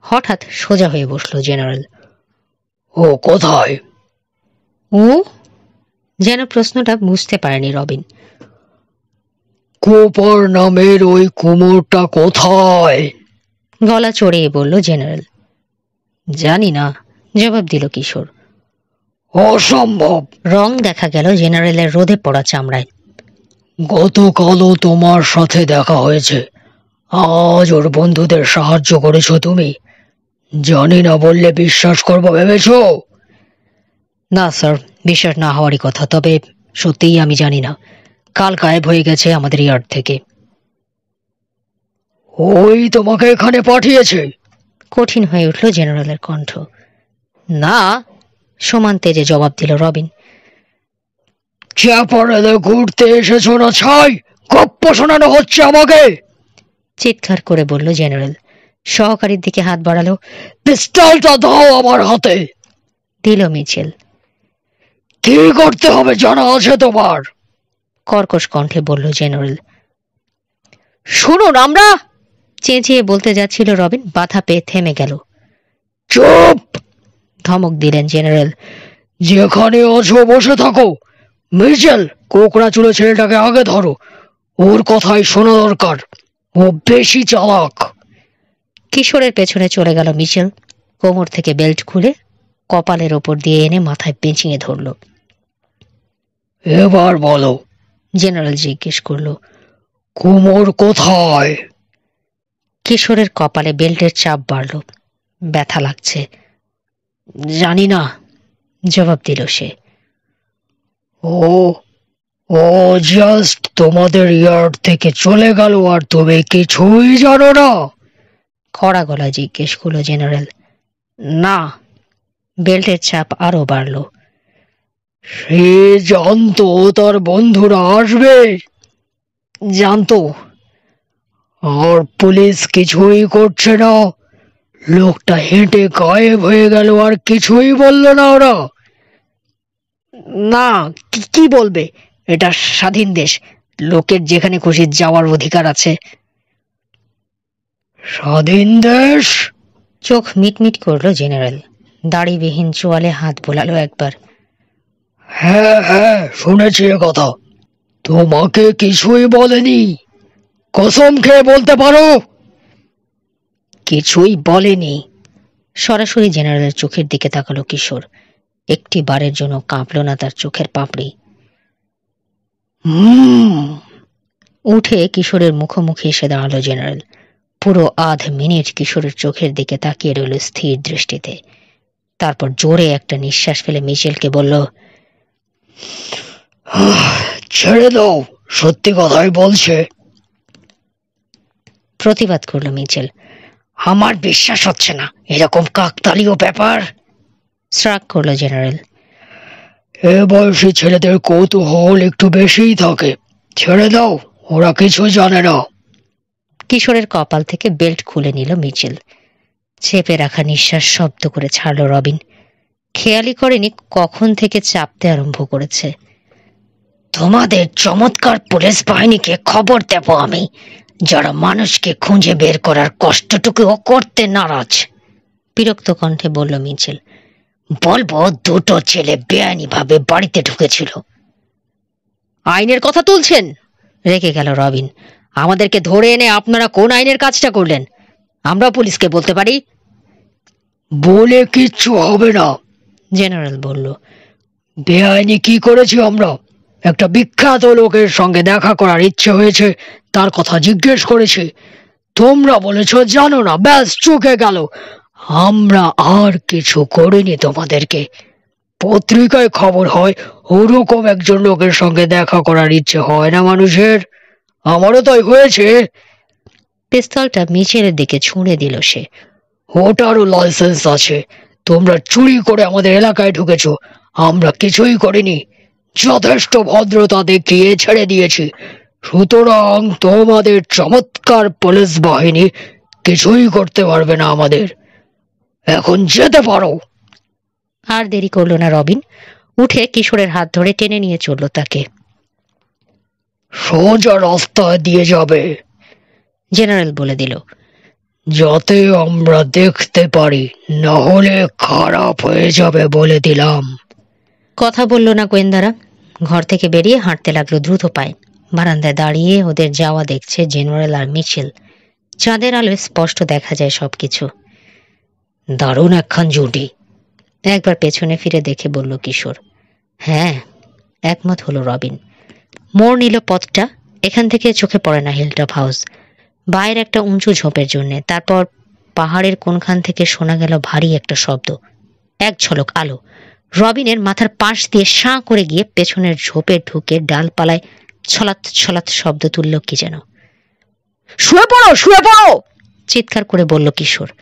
Speaker 1: হঠাৎ সোজা হয়ে বসলো জেনারেল।
Speaker 2: ও কোথায়?
Speaker 1: ও? যেন প্রশ্নটা বুঝতে পারেনি রবিন।
Speaker 2: কুপার নামের ওই কুমোরটা কোথায়?
Speaker 1: গলা চড়িয়ে বলল জেনারেল। জানি না, জবাব দিল কিশোর।
Speaker 2: অসম্ভব!
Speaker 1: রং দেখা গেল জেনারেলের রোদে পড়া চামড়ায়।
Speaker 2: গতকালও তোমার সাথে দেখা হয়েছে, আজ ওর বন্ধুদের সাহায্য করেছো তুমি। জানি না বললে বিশ্বাস করবো ভেবেছ?
Speaker 1: না স্যার, বিশ্বাস না হওয়ারই কথা, তবে সত্যিই আমি জানি না। কাল গায়েব হয়ে গেছে আমাদের ইয়ার্ড থেকে।
Speaker 2: ওই তোমাকে এখানে পাঠিয়েছে?
Speaker 1: কঠিন হয়ে উঠল জেনারেলের কণ্ঠ। না, সমান তেজে জবাব দিল রবিন।
Speaker 2: চ্যাপারেলে ঘুরতে এসেছো না ছাই? গপ্প শোনানো হচ্ছে আমাকে?
Speaker 1: চিৎকার করে বলল জেনারেল। সহকারীর দিকে হাত বাড়ালো।
Speaker 2: পিস্তলটা দাও আমার হাতে।
Speaker 1: দিল মিচেল।
Speaker 2: কি করতে হবে জানা আছে তোমার?
Speaker 1: কর্কশ কণ্ঠে বলল জেনারেল। শুনুন, আমরা, চেঁচিয়ে বলতে যাচ্ছিল রবিন, বাধা পেয়ে থেমে গেল।
Speaker 2: চুপ!
Speaker 1: ধমক দিলেন জেনারেল।
Speaker 2: যেখানে আছো বসে থাকো। মিচেল, কোকড়া চুলো ছেলেটাকে আগে ধরো। ওর কথাই শোনা দরকার, ও বেশি চালাক।
Speaker 1: কিশোরের পেছনে চলে গেল মিচেল। কোমর থেকে বেল্ট খুলে কপালের ওপর দিয়ে এনে মাথায় পেঁচিয়ে ধরল।
Speaker 2: এবার বলো, জেনারেল জিজ্ঞেস করলো। কুমোর কোথায়? কিশোরের কপালে বেল্টের চাপ বাড়ল। ব্যথা লাগছে। জানি না, জবাব দিল সে। ও ও জাস্ট তোমাদের ইয়ার্ড থেকে চলে গেল আর তুমি কিছুই জানো না? খড়া গলায় জিজ্ঞেস করলো জেনারেল। না। বেল্টের চাপ আরো বাড়ল। সে জানতো তার বন্ধুরা আসবে? জানতো। আর পুলিশ কিছুই করছে না? লোকটা হেঁটে গায়েব হয়ে গেল আর কিছুই বলল না ওরা? না, কি বলবে? এটা স্বাধীন দেশ, লোকের যেখানে খুশি যাওয়ার অধিকার আছে। স্বাধীন দেশ? চোখ মিটমিট করলো জেনারেল। দাড়িবিহীন চোয়ালে হাত বোলালো একবার। হ্যাঁ হ্যাঁ, শুনেছি কথা। তোমাকে কিছুই বলেনি? কসম খেয়ে বলতে পারো? কিছুই বলেনি। সরাসরি জেনারেলের চোখের দিকে তাকালো কিশোর। একটি বারের জন্য কাঁপল না তার চোখের পাপড়ি। উঠে কিশোরের মুখোমুখি এসে দাঁড়ালো জেনারেল। পুরো আধ মিনিট কিশোরের চোখের দিকে তাকিয়ে রইল স্থির দৃষ্টিতে। তারপর জোরে একটা নিঃশ্বাস ফেলে মিচেলকে বলল, ছেড়ে দাও, সত্যি কথাই বলছে। প্রতিবাদ করলো মিচেল। আমার বিশ্বাস হচ্ছে না, এরকম কাকতালীয় ব্যাপার। শ্রাগ করলো জেনারেল। এ বয়সী ছেলেদের কৌতূহল একটু বেশিই থাকে। ছেড়ে দাও, ওরা কিছু জানে না। কিশোরের কপাল থেকে বেল্ট খুলে নিল মিচেল। চেপে রাখা নিঃশ্বাস শব্দ করে ছাড়ল রবিন। খেয়ালই করেনি কখন থেকে চাপতে আরম্ভ করেছে। তোমাদের চমৎকার পুলিশ বাহিনীকে খবর দেব আমি, যারা মানুষকে খুঁজে বের করার কষ্টটুকুও করতে নারাজ। বিরক্ত কণ্ঠে বলল মিচেল। বলবো দুটো ছেলে বেআইনি ভাবে বাড়িতে ঢুকেছিল। আইনের কথা তুলছেন? রেগে গেল রবিন। আমাদেরকে ধরে এনে আপনারা কোন আইনের কাজটা করলেন? আমরা পুলিশকে বলতে পারি। বলে কিচ্ছু হবে না, জেনারেল বলল। বেআইনি কি করেছি আমরা? একটা বিখ্যাত লোকের সঙ্গে দেখা করার ইচ্ছে হয়েছে, তার কথা জিজ্ঞেস করেছি। তোমরা বলেছ জানো না, ব্যাস চুকে গেল। আমরা আর কিছু করিনি তোমাদেরকে। পত্রিকায় খবর হয় ওরকম একজন লোকের সঙ্গে দেখা করার ইচ্ছে হয় না মানুষের। আমারও তাই হয়েছে। পিস্তলটা মিচেলের দিকে ছুঁড়ে দিল সে। ওটারও লাইসেন্স আছে। তোমরা চুরি করে আমাদের এলাকায় ঢুকেছ, আমরা কিছুই করিনি। যথেষ্ট ভদ্রতা দেখিয়ে ছেড়ে দিয়েছি। সুতরাং তোমাদের চমৎকার পুলিশ বাহিনী কিছুই করতে পারবে না আমাদের। এখন যেতে পারো। আর দেরি করলো না রবিন। উঠে কিশোরের হাত ধরে টেনে নিয়ে চলল তাকে। সোজা রাস্তা দিয়ে যাবে, জেনারেল বলে দিল, যাতে আমরা দেখতে পারি, না হলে খারাপ হয়ে যাবে বলে দিলাম। কথা বলল না গোয়েন্দারা। ঘর থেকে বেরিয়ে হাঁটতে লাগলো দ্রুত পায়ে। বারান্দায় দাঁড়িয়ে ওদের যাওয়া দেখছে জেনারেল আর মিচেল। চাঁদের আলোয় স্পষ্ট দেখা যায় সবকিছু। দারুণ একখান জুটি। একবার পেছনে ফিরে দেখে বলল কিশোর। হ্যাঁ, একমত হলো রবিন। মোড় নিল পথটা। এখান থেকে চোখে পড়ে না হিলটপ হাউস, বাইরে একটা উঁচু ঝোপের জন্য। তারপর পাহাড়ের কোনখান থেকে শোনা গেল ভারী একটা শব্দ। এক ঝলক আলো। রবিনের মাথার পাশ দিয়ে সাঁ করে গিয়ে পেছনের ঝোপে ঢুকে ডালপালায় ছলাৎ ছলাৎ শব্দ তুলল কি যেন। শুয়ে পড়ো, শুয়ে পড়ো, চিৎকার করে বলল কিশোর।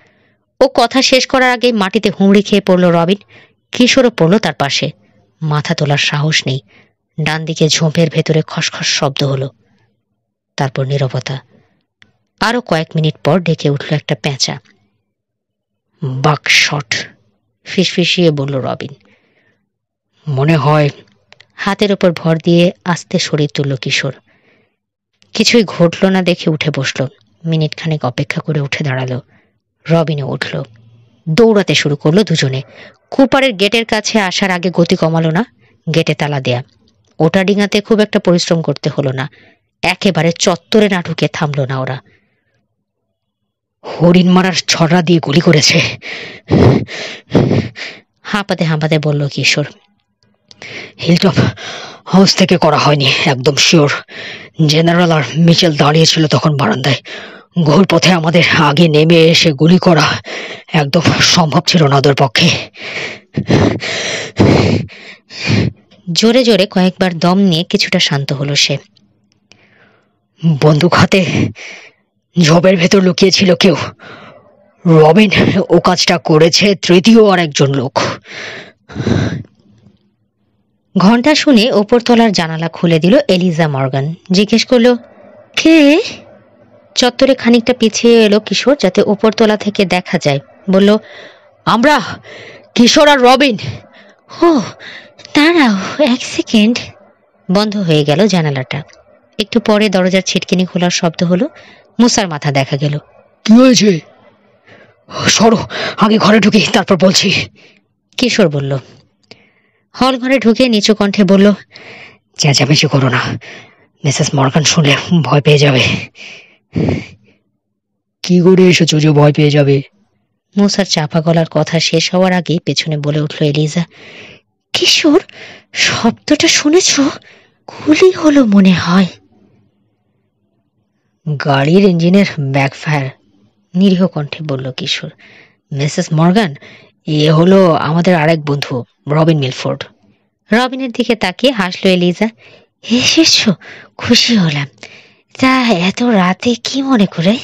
Speaker 2: ও কথা শেষ করার আগে মাটিতে হুমড়ি খেয়ে পড়ল রবিন। কিশোরও পড়ল তার পাশে। মাথা তোলার সাহস নেই। ডান দিকে ঝোপের ভেতরে খসখস শব্দ হলো। তারপর নীরবতা। আরো কয়েক মিনিট পর ডেকে উঠল একটা পেঁচা। বাকশট, ফিসফিসিয়ে বলল রবিন। মনে হয়। হাতের ওপর ভর দিয়ে আস্তে শরীর তুলল কিশোর। কিছুই ঘটল না দেখে উঠে বসল। মিনিট খানেক অপেক্ষা করে উঠে দাঁড়ালো। রবিনও উঠল। দৌড়াতে শুরু করলো দুজনে। কুপারের গেটের কাছে আসার আগে গতি কমালো না। গেটে তালা দেয়া। ওটা ডিঙাতে খুব একটা পরিশ্রম করতে হলো না। একেবারে চত্বরে না ঢুকে থামলো না ওরা। হরিণ মারার ছড়া দিয়ে গুলি করেছে, হাঁপাতে হাঁপাতে বলল কিশোর। হিলটপ হাউস থেকে করা হয়নি, একদম শিওর। জেনারেল আর মিচেল দাঁড়িয়েছিল তখন বারান্দায়। ঘুরপথে আমাদের আগে নেমে এসে গুলি করা একদম সম্ভব ছিল না ওদের পক্ষে।
Speaker 1: জোরে জোরে কয়েকবার দম নিয়ে কিছুটা শান্ত হলো সে।
Speaker 2: বন্দুক হাতে ঝোপের ভেতর লুকিয়েছিল কেউ। রবিন ও কাজটা করেছে, তৃতীয় আর একজন লোক।
Speaker 1: ঘন্টা শুনে ওপরতলার জানালা খুলে দিল এলিজা মর্গান। জিজ্ঞেস করলো, কে? চত্বরে খানিকটা পিছিয়ে এলো কিশোর, যাতে ওপরতলা থেকে দেখা যায়। বলল,
Speaker 2: আমরা, কিশোর আর রবিন।
Speaker 1: ও দাঁড়াও এক সেকেন্ড। বন্ধ হয়ে গেল জানালাটা। একটু পরে দরজার ছিটকিনি খোলার শব্দ হলো। মুসার মাথা দেখা গেল।
Speaker 2: কি হয়েছে? সরো, আগে ঘরে ঢুকি, তারপর বলছি,
Speaker 1: কিশোর বলল। হল ঘরে ঢুকে নিচু কণ্ঠে বলল,
Speaker 2: চেঁচামেচি করো না, মিসেস মর্গান শুনলে ভয় পেয়ে যাবে। কি করে এসেছো যে ভয় পেয়ে যাবে?
Speaker 1: মুসার চাপা গলার কথা শেষ হওয়ার আগেই পেছনে বলে উঠল এলিজা, কিশোর, শব্দটা শুনেছ? গুলি হলো মনে হয়।
Speaker 2: গাড়ির ইঞ্জিনের ব্যাকফায়ার, নিরীহ কণ্ঠে বলল কিশোর। মিসেস মর্গান, এ হলো আমাদের আরেক বন্ধু, রবিন মিলফোর্ড।
Speaker 1: রবিনের দিকে তাকিয়ে হাসলো এলিজা। এসেছো, খুশি হলাম। তা এত রাতে কি মনে করে?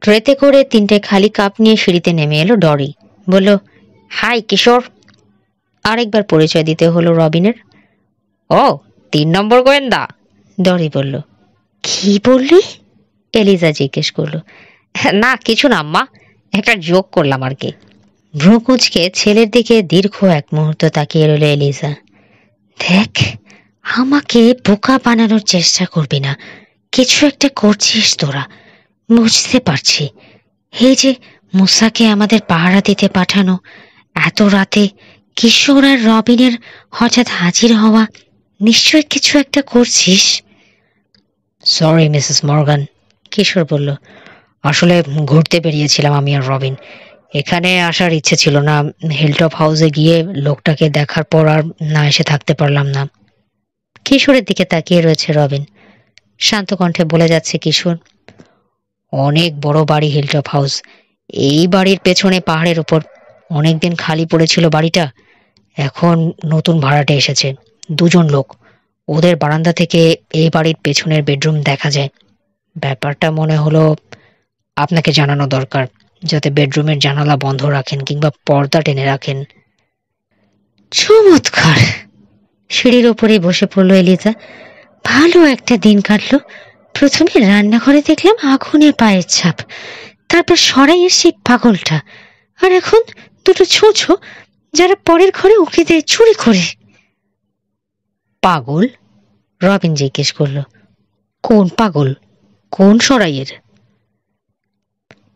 Speaker 1: ট্রেতে করে 3টে খালি কাপ নিয়ে সিঁড়িতে নেমে এলো ডরি। বলল, হাই কিশোর। আরেকবার পরিচয় দিতে হলো রবিনের। ও 3 নম্বর গোয়েন্দা, ডরি বলল। কি বললি? এলিজা জিজ্ঞেস করলো। না কিছু না আম্মা, একটা জোক করলাম আর কি। ভ্রু কুঁচকে ছেলের দিকে দীর্ঘ এক মুহূর্ত তাকিয়ে রইল এলিজা। দেখ, আমাকে বোকা বানানোর চেষ্টা করবি না, কিছু একটা করছিস তোরা, বুঝতে পারছি। এই যে মুসাকে আমাদের পাহারা দিতে পাঠানো, এত রাতে কিশোর আর রবিনের হঠাৎ হাজির হওয়া, নিশ্চয় কিছু একটা করছিস।
Speaker 2: সরি মিসেস মর্গান, কিশোর বলল। আসলে ঘুরতে বেরিয়েছিলাম আমি আর রবিন। এখানে আসার ইচ্ছে ছিল না। হিলটপ হাউসে গিয়ে লোকটাকে দেখার পর আর না এসে থাকতে পারলাম না।
Speaker 1: কিশোরের দিকে তাকিয়ে রয়েছে রবিন। শান্ত কণ্ঠে বলে যাচ্ছে কিশোর,
Speaker 2: অনেক বড় বাড়ি হিলটপ হাউস। এই বাড়ির পেছনে পাহাড়ের উপর। অনেকদিন খালি পড়েছিল বাড়িটা, এখন নতুন ভাড়াটে এসেছে, 2জন লোক। ওদের বারান্দা থেকে এই বাড়ির পেছনের বেডরুম দেখা যায়। ব্যাপারটা মনে হলো আপনাকে জানানো দরকার, যাতে বেডরুমের জানালা বন্ধ রাখেন কিংবা পর্দা টেনে রাখেন।
Speaker 1: চমৎকার। সিঁড়ির ওপরে বসে পড়লো এলিজা। ভালো একটা দিন কাটলো। প্রথমে রান্নাঘরে দেখলাম আগুনের পায়ের ছাপ, তারপর সরাইয়ের সেই পাগলটা, আর এখন 2টো ছোঁছো যারা পরের ঘরে উঁকি দেয় চুরি করে।
Speaker 2: পাগল?
Speaker 1: রবিন জিজ্ঞেস করলো।
Speaker 2: কোন পাগল? কোন সরাইয়ের?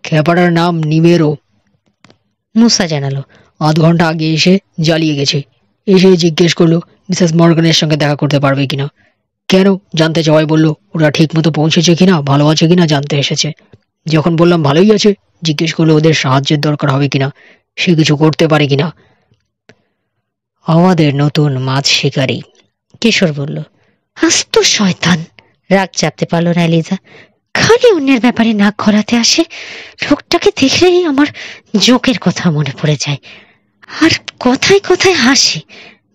Speaker 2: খেপাটার নাম নিমেরো,
Speaker 1: মুসা জানালো।
Speaker 2: আধ ঘন্টা আগে এসে জ্বালিয়ে গেছে। এসে জিজ্ঞেস করলো মিসেস মর্গানের সঙ্গে দেখা করতে পারবে কিনা। কেন জানতে চাওয়াই বললো ওরা ঠিক মতো পৌঁছেছে কিনা, ভালো আছে কিনা জানতে এসেছে। যখন বললাম ভালোই আছে, জিজ্ঞেস করলো ওদের সাহায্যের দরকার হবে কিনা, সে কিছু করতে পারে কিনা। আমাদের নতুন মাছ শিকারী,
Speaker 1: কিশোর বলল। আস্ত শয়তান। রাগ চাপতে পারল না এলিজা। খালি অন্যের ব্যাপারে নাক গলাতে আসে। লোকটাকে দেখলেই আমার জোকের কথা মনে পড়ে যায়, আর কথায় কথায় হাসি।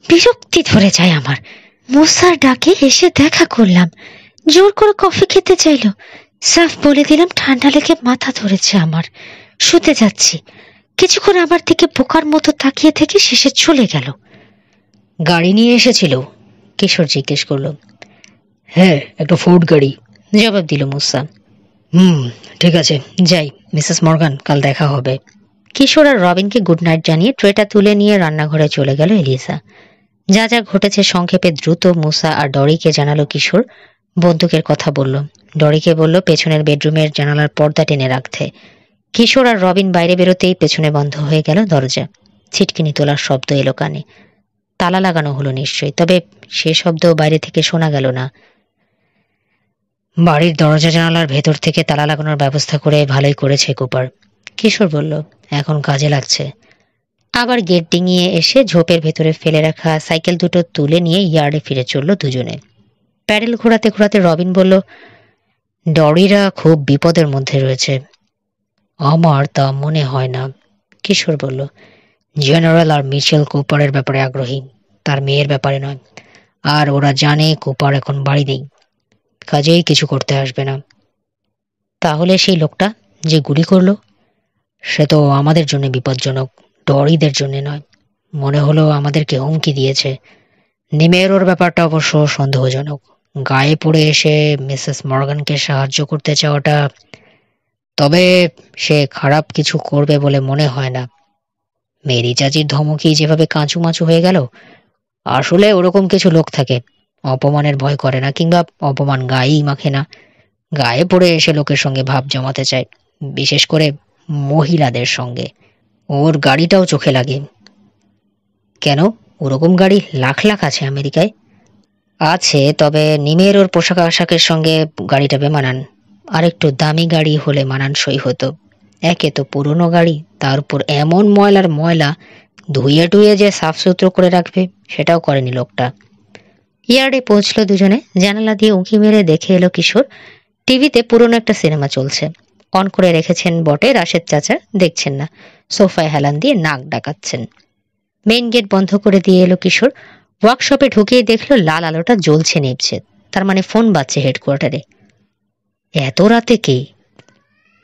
Speaker 1: বিরক্তি ধরে যায় আমার। মুসার ডাকে এসে দেখা করলাম, জোর করে কফি খেতে চাইলো। সাফ বলে দিলাম ঠান্ডা লেগে মাথা ধরেছে আমার, শুতে যাচ্ছি। কিছুক্ষণ আমার দিকে বোকার মতো তাকিয়ে থেকে শেষে চলে গেল।
Speaker 2: গাড়ি নিয়ে এসেছিল?
Speaker 1: কিশোর জিজ্ঞেস করলো।
Speaker 2: হ্যাঁ, একটা ফোর্ড গাড়ি,
Speaker 1: জবাব দিল মুসা।
Speaker 2: ঠিক আছে, যাই মিসেস মর্গান, কাল দেখা হবে।
Speaker 1: কিশোর আর রবিনকে গুড নাইট জানিয়ে ট্রেটা তুলে নিয়ে রান্নাঘরে চলে গেল এলিজা। যা যা ঘটেছে সংক্ষেপে দ্রুত মুসা আর ডরিকে জানালো কিশোর। বন্দুকের কথা বলল। ডরিকে বলল পেছনের বেডরুমের জানালার পর্দা টেনে রাখতে। কিশোর আর রবিন বাইরে বেরোতেই পেছনে বন্ধ হয়ে গেল দরজা। ছিটকিনি তোলার শব্দ এলো কানে। তালা লাগানো হলো নিশ্চয়ই, তবে সে শব্দ বাইরে থেকে শোনা গেল না।
Speaker 2: বাড়ির দরজা জানালার ভেতর থেকে তালা লাগানোর ব্যবস্থা করে ভালোই করেছে কুপার, কিশোর বলল। এখন কাজে লাগছে।
Speaker 1: আবার গেট ডিঙিয়ে এসে ঝোপের ভেতরে ফেলে রাখা সাইকেল দুটো তুলে নিয়ে ইয়ার্ডে ফিরে চলল দুজনে। প্যাডেল ঘোরাতে ঘোরাতে রবিন বলল, ডরিরা খুব বিপদের মধ্যে রয়েছে। আমার তা মনে হয় না, কিশোর বলল। জেনারেল আর মিশেল কুপারের ব্যাপারে আগ্রহী, তার মেয়ের ব্যাপারে নয়। আর ওরা জানে কুপার এখন বাড়ি নেই, কাজেই কিছু করতে আসবে না। তাহলে সেই লোকটা যে গুলি করলো, সে তো আমাদের জন্য বিপজ্জনক, ডরিদের জন্য নয়। মনে হলো আমাদেরকে হুমকি দিয়েছে। নিমের ওর ব্যাপারটা অবশ্য সন্দেহজনক। গায়ে পড়ে এসে মিসেস মর্গানকে সাহায্য করতে চাওয়াটা, তবে সে খারাপ কিছু করবে বলে মনে হয় না। মেরি চাচির ধমকি যেভাবে কাঁচুমাচু হয়ে গেল, আসলে ওরকম কিছু লোক থাকে, অপমানের ভয় করে না, কিংবা অপমান গায়েই মাখে না। গায়ে পড়ে এসে লোকের সঙ্গে ভাব জমাতে চায়, বিশেষ করে মহিলাদের সঙ্গে। ওর গাড়িটাও চোখে লাগে। কেন, ওরকম গাড়ি লাখ লাখ আছে আমেরিকায়। আছে, তবে নিমের ওর পোশাক আশাকের সঙ্গে গাড়িটা বেমানান। আর একটু দামি গাড়ি হলে মানানসই হতো। একে তো পুরনো গাড়ি, তার উপর এমন ময়লার ময়লা, ধুয়ে টুয়ে যে সাফ সুতরো করে রাখবে সেটাও করেনি লোকটা। ইয়ার্ডে পৌঁছলো দুজনে। জানালা দিয়ে উঁকি মেরে দেখে এলো কিশোর টিভিতে পুরনো একটা সিনেমা চলছে। অন করে রেখেছেন বটে, রাশেদ চাচা দেখছেন না, সোফায় হেলান দিয়ে নাক ডাকাচ্ছেন। মেইন গেট বন্ধ করে দিয়ে এলো কিশোর। ওয়ার্কশপে ঢুকেই দেখলো লাল আলোটা জ্বলছে নিভছে, তার মানে ফোন বাজছে হেডকোয়ার্টারে। এত রাতে কে?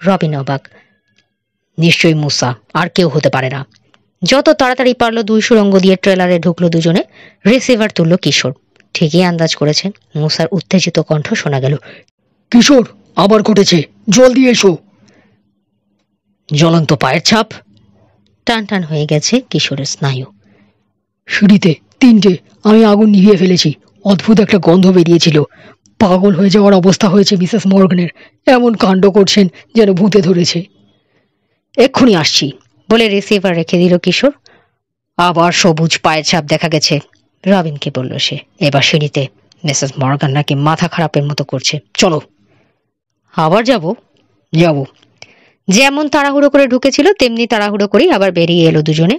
Speaker 1: রবিন অবাক। নিশ্চয়ই মুসা, আর কেউ হতে পারে না। যত তাড়াতাড়ি পারলো 2 সুড়ঙ্গ দিয়ে ট্রেলারে ঢুকলো দুজনে। রিসিভার তুললো কিশোর। ঠিকই আন্দাজ করেছে, মুসার উত্তেজিত কণ্ঠ শোনা গেল।
Speaker 2: কিশোর, আবার ঘটেছে, জলদি এসো। জ্বলন্ত পায়ের ছাপ।
Speaker 1: টান টান হয়ে গেছে কিশোরের স্নায়ু।
Speaker 2: সিঁড়িতে 3টে, আমি আগুন নিভিয়ে ফেলেছি। অদ্ভুত একটা গন্ধ বেরিয়েছিল। পাগল হয়ে যাওয়ার অবস্থা হয়েছে মিসেস মর্গানের। এমন কাণ্ড করছেন যেন ভূতে ধরেছে।
Speaker 1: এক্ষুনি আসছি বলে রিসিভার রেখে দিল কিশোর। আবার সবুজ পায়ের ছাপ দেখা গেছে, রবিনকে বলল সে। এবার সিঁড়িতে। মিসেস মর্গান নাকি মাথা খারাপের মতো করছে। চলো। আবার যাব? যাব। যেমন তাড়াহুড়ো করে ঢুকেছিল তেমনি তাড়াহুড়ো করেই আবার বেরিয়ে এলো দুজনে।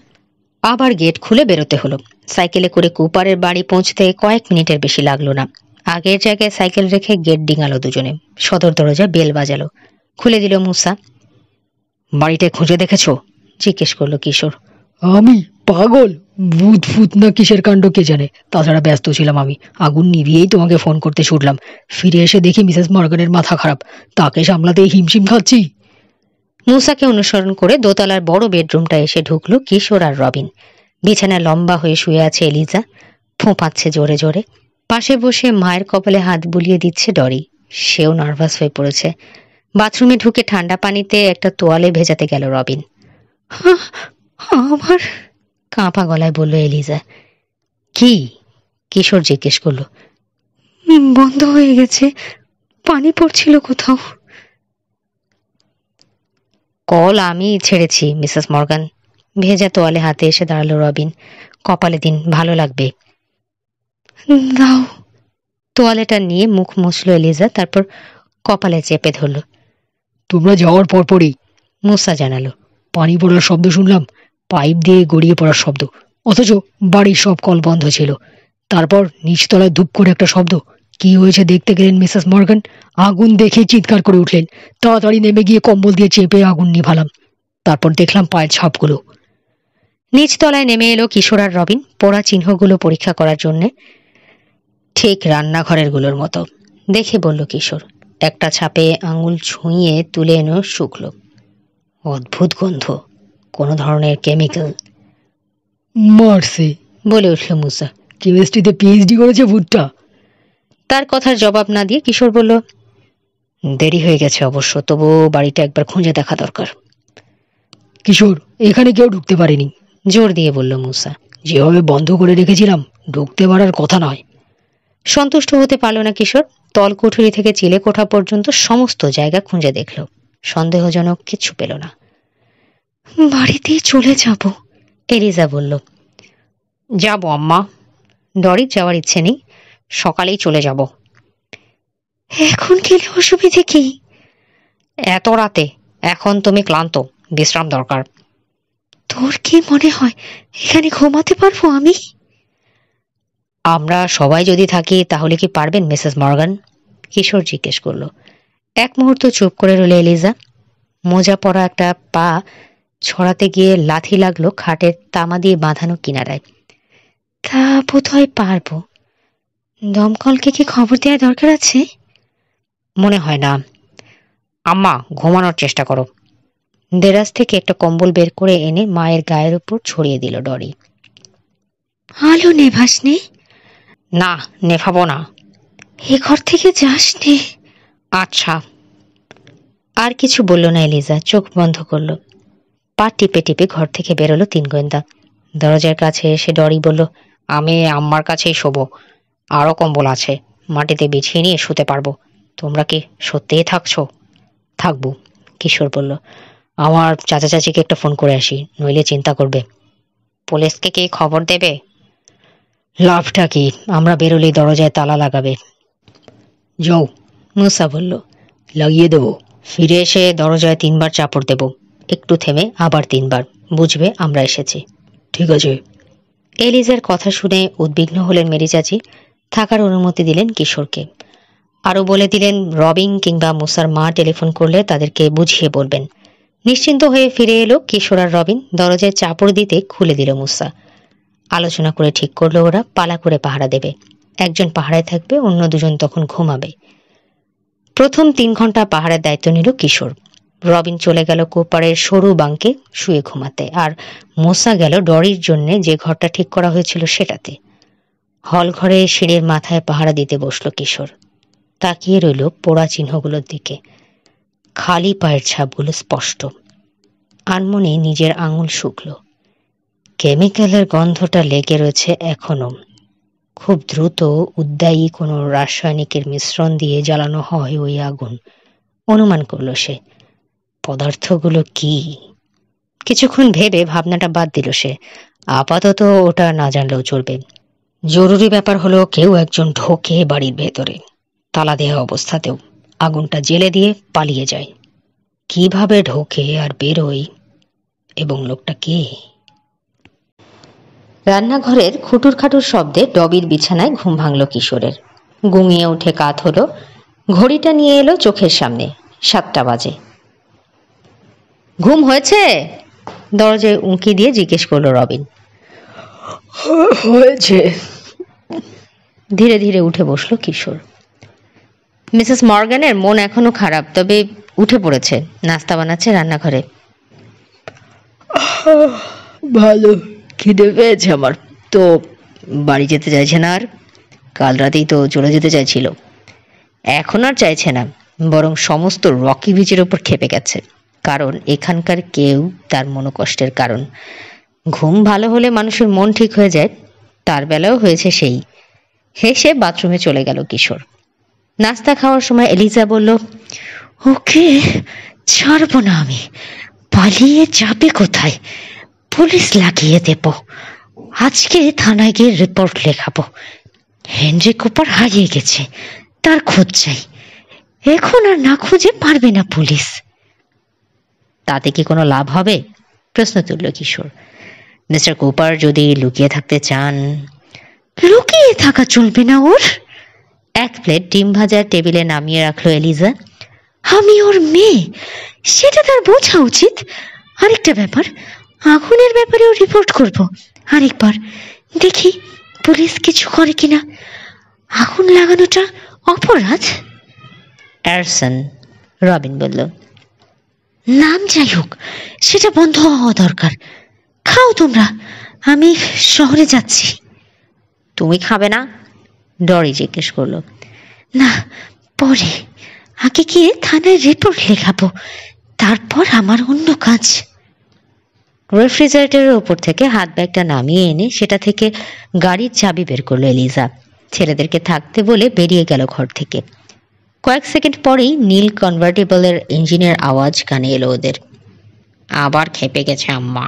Speaker 1: আবার গেট খুলে বেরোতে হলো। সাইকেলে করে কুপারের বাড়ি পৌঁছতে কয়েক মিনিটের বেশি লাগলো না। আগের জায়গায় সাইকেল রেখে গেট ডিঙালো দুজনে। সদর দরজা বেল বাজালো। খুলে দিল মুসা। বাড়িতে খুঁজে দেখেছো? জিজ্ঞেস করলো কিশোর।
Speaker 2: আমি পাগল? ভূত ফুত না কিসের কাণ্ড কে জানে। তাছাড়া ব্যস্ত ছিলাম আমি। আগুন নিভিয়েই তোমাকে ফোন করতে ছুটলাম। ফিরে এসে দেখি মিসেস মর্গানের মাথা খারাপ। তাকে সামলাতেই হিমশিম খাচ্ছি।
Speaker 1: মুসাকে অনুসরণ করে দোতলার বড় বেডরুমটা এসে ঢুকলো কিশোর আর রবিন। বিছানায় লম্বা হয়ে শুয়ে আছে এলিজা, ফোঁপাচ্ছে জোরে জোরে। পাশে বসে মায়ের কপালে হাত বুলিয়ে দিচ্ছে ডরি। সেও নার্ভাস হয়ে পড়েছে। বাথরুমে ঢুকে ঠান্ডা পানিতে একটা তোয়ালে ভেজাতে গেল রবিন। আমার, কাঁপা গলায় বলল এলিজা। কি? কিশোর জিজ্ঞেস করলো। বন্ধ হয়ে গেছে, পানি পড়ছিল কোথাও। কল আমি ছেড়েছি মিসেস মর্গান। ভেজা তোয়ালে হাতে এসে দাঁড়ালো রবিন। কপালে দিন, ভালো লাগবে। দাও। তোয়ালেটা নিয়ে মুখ মুছল এলিজা, তারপর কপালে চেপে ধরল।
Speaker 2: তোমরা যাওয়ার পরপরই,
Speaker 1: মুসা জানালো,
Speaker 2: পানি পড়ার শব্দ শুনলাম, পাইপ দিয়ে গড়িয়ে পড়ার শব্দ। অথচ বাড়ির সব কল বন্ধ ছিল। তারপর নিচতলায় ধূপ করে একটা শব্দ। কি হয়েছে দেখতে গেলেন মিসেস মর্গান। আগুন দেখে চিৎকার করে উঠলেন। তাড়াতাড়ি নেমে গিয়ে কম্বল দিয়ে চেপে আগুন নিভালাম। তারপর দেখলাম পায়ের ছাপগুলো।
Speaker 1: নিচতলায় নেমে এলো কিশোর আর রবিন, পোড়া চিহ্নগুলো পরীক্ষা করার জন্যে। ঠিক রান্নাঘরের গুলোর মতো। দেখে বলল কিশোর। একটা ছাপে আঙুল ছুঁয়ে তুলে এনে শুকলো। অদ্ভুত গন্ধ, কোনো ধরনের কেমিক্যাল।
Speaker 2: মারছে,
Speaker 1: বলে উঠল মুসা।
Speaker 2: কেমিস্ট্রিতে পিএইচডি করেছে ভুট্টা।
Speaker 1: তার কথার জবাব না দিয়ে কিশোর বলল, দেরি হয়ে গেছে অবশ্য, তবু বাড়িটা একবার খুঁজে দেখা দরকার।
Speaker 2: কিশোর, এখানে কেউ ঢুকতে পারেনি,
Speaker 1: জোর দিয়ে বলল মুসা।
Speaker 2: যেভাবে বন্ধ করে রেখেছিলাম, ঢুকতে পারার কথা নয়।
Speaker 1: সন্তুষ্ট হতে পারল না কিশোর। তলকুঠুরি থেকে চিলে কোঠা পর্যন্ত সমস্ত জায়গা খুঁজে দেখল। সন্দেহজনক কিছু পেল না। বাড়িতেই চলে যাব, এলিজা বলল। যাব আম্মা, ডরির যাওয়ার ইচ্ছে নেই, সকালেই চলে যাব। এখন গেলে অসুবিধে কি? এত রাতে? এখন তুমি ক্লান্ত, বিশ্রাম দরকার। তোর কি মনে হয় এখানে ঘুমাতে পারবো আমি?
Speaker 2: আমরা সবাই যদি থাকি তাহলে কি পারবেন মিসেস মর্গান? কিশোর জিজ্ঞেস করলো। এক মুহূর্ত চুপ করে রইল এলিজা। মোজা পরা একটা পা ছড়াতে গিয়ে লাথি লাগলো খাটের তামা দিয়ে বাঁধানো কিনারায়।
Speaker 1: তা বোধ হয় পারবো। দমকলকে কি খবর দেওয়া দরকার আছে?
Speaker 2: মনে হয় না। আম্মা, ঘুমানোর চেষ্টা করো। দেরাজ থেকে একটা কম্বল বের করে এনে মায়ের গায়ের উপর ছড়িয়ে দিল ডরি।
Speaker 1: আলো নেভাস নে?
Speaker 2: না, নেভাবো না।
Speaker 1: এ ঘর থেকে যাস নে।
Speaker 2: আচ্ছা। আর কিছু বলল না এলিজা, চোখ বন্ধ করল। পা টিপে টিপে ঘর থেকে বেরোলো তিন গোয়েন্দা। দরজার কাছে এসে ডরি বলল, আমি আম্মার কাছেই শোবো। আরো কম্বল আছে, মাটিতে বিছিয়ে নিয়ে শুতে পারবো। তোমরা কি সত্যিই থাকছো? থাকবো, কিশোর বলল। আমার চাচা চাচিকে একটা ফোন করে আসি, নইলে চিন্তা করবে। পুলিশকে কি খবর দেবে? লাভটা কি? আমরা বেরোলেই দরজায় তালা লাগাবে। যাও, মুসা বলল। লাগিয়ে দেবো। ফিরে এসে দরজায় 3 বার চাপড় দেব। একটু থেমে আবার 3 বার। বুঝবে আমরা এসেছি। ঠিক আছে। এলিজার কথা শুনে উদ্বিগ্ন হলেন মেরি চাচি। থাকার অনুমতি দিলেন কিশোরকে। আরও বলে দিলেন রবিন কিংবা মুসার মা টেলিফোন করলে তাদেরকে বুঝিয়ে বলবেন। নিশ্চিন্ত হয়ে ফিরে এলো কিশোর আর রবিন। দরজায় চাপড় দিতে খুলে দিল মুসা। আলোচনা করে ঠিক করলো ওরা পালা করে পাহারা দেবে। একজন পাহারায় থাকবে, অন্য দুজন তখন ঘুমাবে। প্রথম 3 ঘন্টা পাহারার দায়িত্ব নিল কিশোর। রবিন চলে গেল কোপারের সরু বাঙ্কে শুয়ে ঘুমাতে, আর মুসা গেল ডরির জন্য যে ঘরটা ঠিক করা হয়েছিল সেটাতে। হল ঘরে সিঁড়ির মাথায় পাহারা দিতে বসল কিশোর। তাকিয়ে রইল পোড়া চিহ্নগুলোর দিকে। খালি পায়ের ছাপগুলো স্পষ্ট। আনমনে নিজের আঙুল শুকল। কেমিক্যালের গন্ধটা লেগে রয়েছে এখনো। খুব দ্রুত উদ্দায়ী কোনো রাসায়নিকের মিশ্রণ দিয়ে জ্বালানো হয় ওই আগুন, অনুমান করল সে। পদার্থগুলো কি? কিছুক্ষণ ভেবে ভাবনাটা বাদ দিল সে। আপাতত ওটা না জানলেও চলবে। জরুরি ব্যাপার হলো কেউ একজন ঢোকে বাড়ির ভেতরে, তালা দেওয়া অবস্থাতেও, আগুনটা জ্বেলে দিয়ে পালিয়ে যায়। কিভাবে ঢোকে আর বেরোয়, এবং লোকটা কে? রান্নাঘরের খুটুর খাটুর শব্দে ডবির বিছানায় ঘুম ভাঙল কিশোরের। গুঙিয়ে উঠে কাত হলো। ঘড়িটা নিয়ে এলো চোখের সামনে। 7টা বাজে। ঘুম হয়েছে? দরজায় উঁকি দিয়ে জিজ্ঞেস করলো রবিন। হয়েছে। ধীরে ধীরে উঠে বসলো কিশোর। মিসেস মর্গানের মন এখনো খারাপ, তবে উঠে পড়েছে। নাস্তা বানাচ্ছে রান্নাঘরে। ভালো, খিদে পেয়েছে আমার। তো বাড়ি যেতে চাইছে না আর? কাল রাতেই তো চলে যেতে চাইছিল। এখন আর চাইছে না, বরং সমস্ত রকি বিচের ওপর খেপে গেছে। কারণ এখানকার কেউ তার মনোকষ্টের কারণ। ঘুম ভালো হলে মানুষের মন ঠিক হয়ে যায়, তার বেলাও হয়েছে সেই। হেসে বাথরুমে চলে গেল কিশোর। নাস্তা খাওয়ার সময় এলিজা বলল, ওকে ছাড়বো না আমি। পালিয়ে যাবে কোথায়? পুলিশ লাগিয়ে দেব। আজকে থানায় গিয়ে রিপোর্ট লেখাবো। হেনরি কুপার হারিয়ে গেছে, তার খোঁজ চাই। এখন আর না খুঁজে পারবে না পুলিশ। তাতে কি কোনো লাভ হবে? প্রশ্ন তুলল কিশোর। মিস্টার কুপার যদি লুকিয়ে থাকতে চান। লুকিয়ে থাকা চলবে না ওর। 1 প্লেট ডিম ভাজা টেবিলে নামিয়ে রাখলো এলিজা। আমি ওর মেয়ে, সেটা তার বোঝা উচিত। আরেকটা ব্যাপার, আগুনের ব্যাপারেও রিপোর্ট করব। আরেকবার দেখি পুলিশ কিছু করে কিনা। আগুন লাগানোটা অপরাধ। অ্যারসন, রবিন বলল। নাম যাই হোক, সেটা বন্ধ হওয়া দরকার। খাও তোমরা, আমি শহরে যাচ্ছি। তুমি খাবে না? ডরি জিজ্ঞেস করলো। না, পরে। আগে গিয়ে থানায় রিপোর্ট লেখাবো, তারপর আমার অন্য কাজ। রেফ্রিজারেটরের উপর থেকে হাত ব্যাগটা নামিয়ে এনে সেটা থেকে গাড়ির চাবি বের করলো এলিজা। ছেলেদেরকে থাকতে বলে বেরিয়ে গেল ঘর থেকে। কয়েক সেকেন্ড পরেই নীল কনভার্টেবলের ইঞ্জিনের আওয়াজ কানে এলো ওদের। আবার খেপে গেছে আম্মা,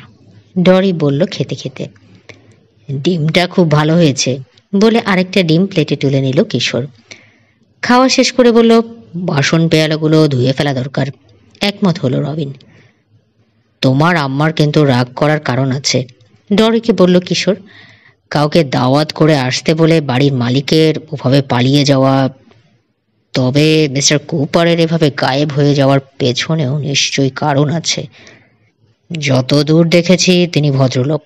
Speaker 2: ডরি বলল খেতে খেতে। ডিমটা খুব ভালো হয়েছে বলে আরেকটা ডিম প্লেটে তুলে নিল কিশোর। খাওয়া শেষ করে বলল, বাসন পেয়ালাগুলো ধুয়ে ফেলা দরকার। একমত হলো রবিন। তোমার আম্মার কিন্তু রাগ করার কারণ আছে, ডরিকে বলল কিশোর। কাউকে দাওয়াত করে আসতে বলে বাড়ির মালিকের ওভাবে পালিয়ে যাওয়া, তবে মিস্টার কুপারের এভাবে গায়েব হয়ে যাওয়ার পেছনেও নিশ্চয়ই কারণ আছে। যতদূর দেখেছি তিনি ভদ্রলোক,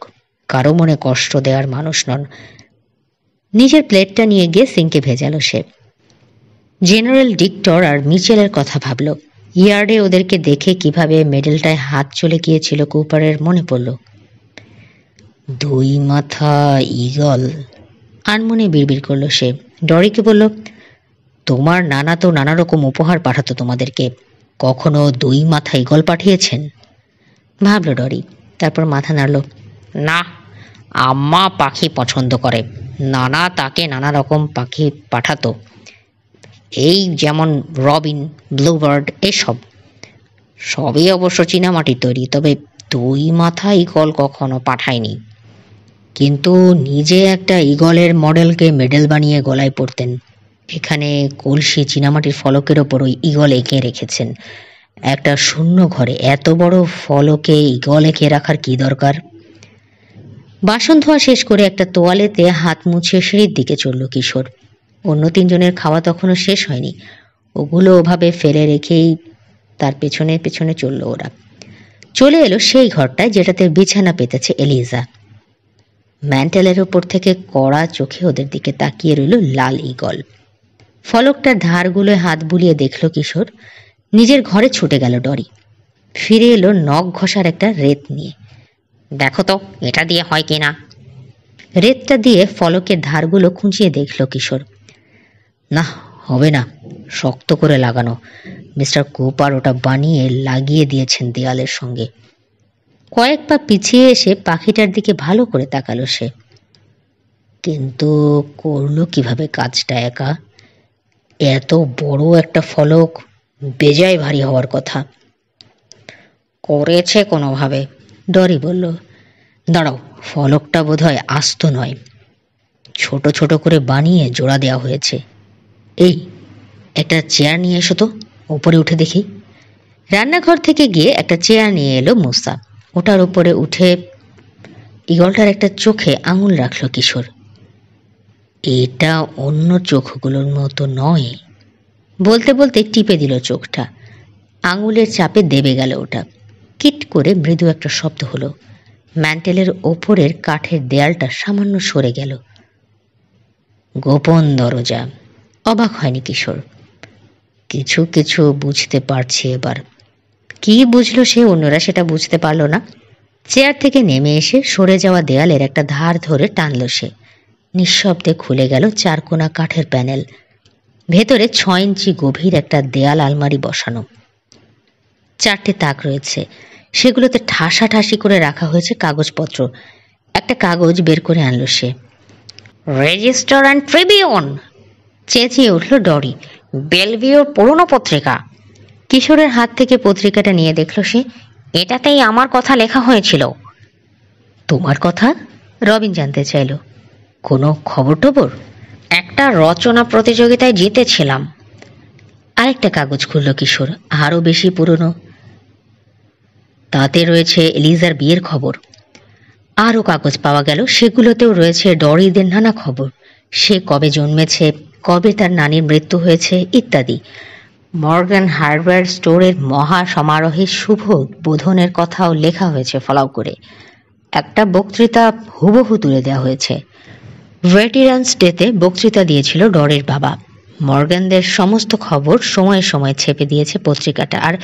Speaker 2: কারো মনে কষ্ট দেওয়ার মানুষ নন।
Speaker 1: নিজের প্লেটটা নিয়ে গিয়ে সিঙ্কে ভেজালো সে। জেনারেল ডিক্টর আর মিচেলের কথা ভাবল। ইয়ার্ডে ওদেরকে দেখে কিভাবে মেডেলটায় হাত চলে গিয়েছিল কুপারের মনে পড়ল।
Speaker 2: 2 মাথা ঈগল,
Speaker 1: আনমনে বিড়বিড় করলো সে। ডরিকে বলল,
Speaker 2: তোমার নানা তো নানা রকম উপহার পাঠাতো তোমাদেরকে, কখনো 2 মাথা ঈগল পাঠিয়েছেন?
Speaker 1: ভাবল ডরি, তারপর মাথা নাড়ল।
Speaker 2: না, আম্মা পাখি পছন্দ করে, নানা তাকে নানা রকম পাখি পাঠাতো, এই যেমন রবিন, ব্লুবার্ড, এসব সবই অবশ্য চীনামাটির তৈরি, তবে 2 মাথা ঈগল কখনো পাঠায়নি। কিন্তু নিজে একটা ঈগলের মডেলকে মেডেল বানিয়ে গলায় পরতেন। এখানে কলসি চীনামাটির ফলকের ওপর ওই ঈগল এঁকে রেখেছেন। একটা শূন্য ঘরে এত বড় ফলকে ঈগল এঁকে রাখার কি দরকার?
Speaker 1: বাসন ধোয়া শেষ করে একটা তোয়ালেতে হাত মুছে সিঁড়ির দিকে চলল কিশোর। অন্য 3 জনের খাওয়া তখনও শেষ হয়নি। ওগুলো ওভাবে ফেলে রেখেই তার পেছনে পেছনে চলল ওরা। চলে এলো সেই ঘরটায় যেটাতে বিছানা পেতেছে এলিজা। ম্যান্টেলের ওপর থেকে কড়া চোখে ওদের দিকে তাকিয়ে রইল লাল ঈগল। ফলকটার ধারগুলোয় হাত বুলিয়ে দেখল কিশোর। নিজের ঘরে ছুটে গেল ডরি। ফিরে এলো নখ ঘষার একটা রেত নিয়ে।
Speaker 2: দেখো তো এটা দিয়ে হয় কিনা।
Speaker 1: রেতটা দিয়ে ফলকের ধারগুলো খুঁচিয়ে দেখল কিশোর।
Speaker 2: না, হবে না, শক্ত করে লাগানো। মিস্টার কুপার ওটা বানিয়ে লাগিয়ে দিয়েছেন দেয়ালের সঙ্গে।
Speaker 1: কয়েক পা পিছিয়ে এসে পাখিটার দিকে ভালো করে তাকালো সে।
Speaker 2: কিন্তু করলো কিভাবে কাজটা একা? এত বড় একটা ফলক বেজায় ভারী হওয়ার কথা। করেছে কোনোভাবে,
Speaker 1: ডরি বলল।
Speaker 2: দাঁড়াও, ফলকটা বোধহয় আস্ত নয়, ছোট ছোট করে বানিয়ে জোড়া দেওয়া হয়েছে। এই, একটা চেয়ার নিয়ে এসো তো, উপরে উঠে দেখি।
Speaker 1: রান্নাঘর থেকে গিয়ে একটা চেয়ার নিয়ে এলো মুসা। ওটার উপরে উঠে ঈগলটার একটা চোখে আঙুল রাখল কিশোর।
Speaker 2: এটা অন্য চোখগুলোর মতো নয়,
Speaker 1: বলতে বলতে টিপে দিল চোখটা। আঙুলের চাপে দেবে গেল ওটা। কিট করে মৃদু একটা শব্দ হলো। ম্যান্টেলের ওপরের কাঠের দেয়ালটা সামান্য সরে গেল।
Speaker 2: গোপন দরজা।
Speaker 1: অবাক হয়নি কিশোর।
Speaker 2: কিছু কিছু বুঝতে পারছি এবার।
Speaker 1: কি বুঝলো সে, অন্যরা সেটা বুঝতে পারল না। চেয়ার থেকে নেমে এসে সরে যাওয়া দেয়ালের একটা ধার ধরে টানল সে। নিঃশব্দে খুলে গেল 4 কোণা কাঠের প্যানেল। ভেতরে 6 ইঞ্চি গভীর একটা দেয়াল আলমারি বসানো। 4টে তাক রয়েছে, সেগুলোতে ঠাসাঠাসি করে রাখা হয়েছে কাগজপত্র। একটা কাগজ বের করে আনলো সে।
Speaker 2: রেজিস্টার অ্যান্ড ট্রিবিউন,
Speaker 1: চেঁচিয়ে উঠল ডরি।
Speaker 2: বেলভিউর পুরনো পত্রিকা।
Speaker 1: কিশোরের হাত থেকে পত্রিকাটা নিয়ে দেখল সে।
Speaker 2: এটাতেই আমার কথা লেখা হয়েছিল।
Speaker 1: তোমার কথা? রবিন জানতে চাইল। কোনো খবর টবর?
Speaker 2: একটা রচনা প্রতিযোগিতায় জিতেছিলাম।
Speaker 1: আরেকটা কাগজ খুলল কিশোর, আরও বেশি পুরনো। তাতে রয়েছে এলিজার বিয়ের খবর। আরও কাগজ পাওয়া গেল, সেগুলোতেও রয়েছে ডরিদের নানা খবর। সে কবে জন্মেছে, কবে তার নানির মৃত্যু হয়েছে ইত্যাদি। মর্গান হার্ডওয়্যার স্টোরের মহা সমারোহে শুভ বোধনের কথাও লেখা হয়েছে ফলাও করে। একটা বক্তৃতা হুবহু তুলে দেওয়া হয়েছে। ভেটেরান্স ডেতে বক্তৃতা দিয়েছিল ডরের বাবা। মর্গানদের সমস্ত খবর সময়ে সময়ে ছেপে দিয়েছে পত্রিকাটা, আর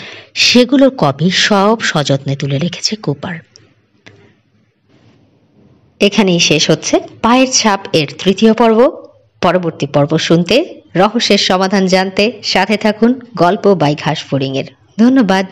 Speaker 1: সেগুলোর কপি সব সযত্নে তুলে রেখেছে কুপার। এখানেই শেষ হচ্ছে পায়ের ছাপ এর 3য় পর্ব। পরবর্তী পর্ব শুনতে, রহস্যের সমাধান জানতে সাথে থাকুন গল্প বাই ঘাসফড়িং এর। ধন্যবাদ।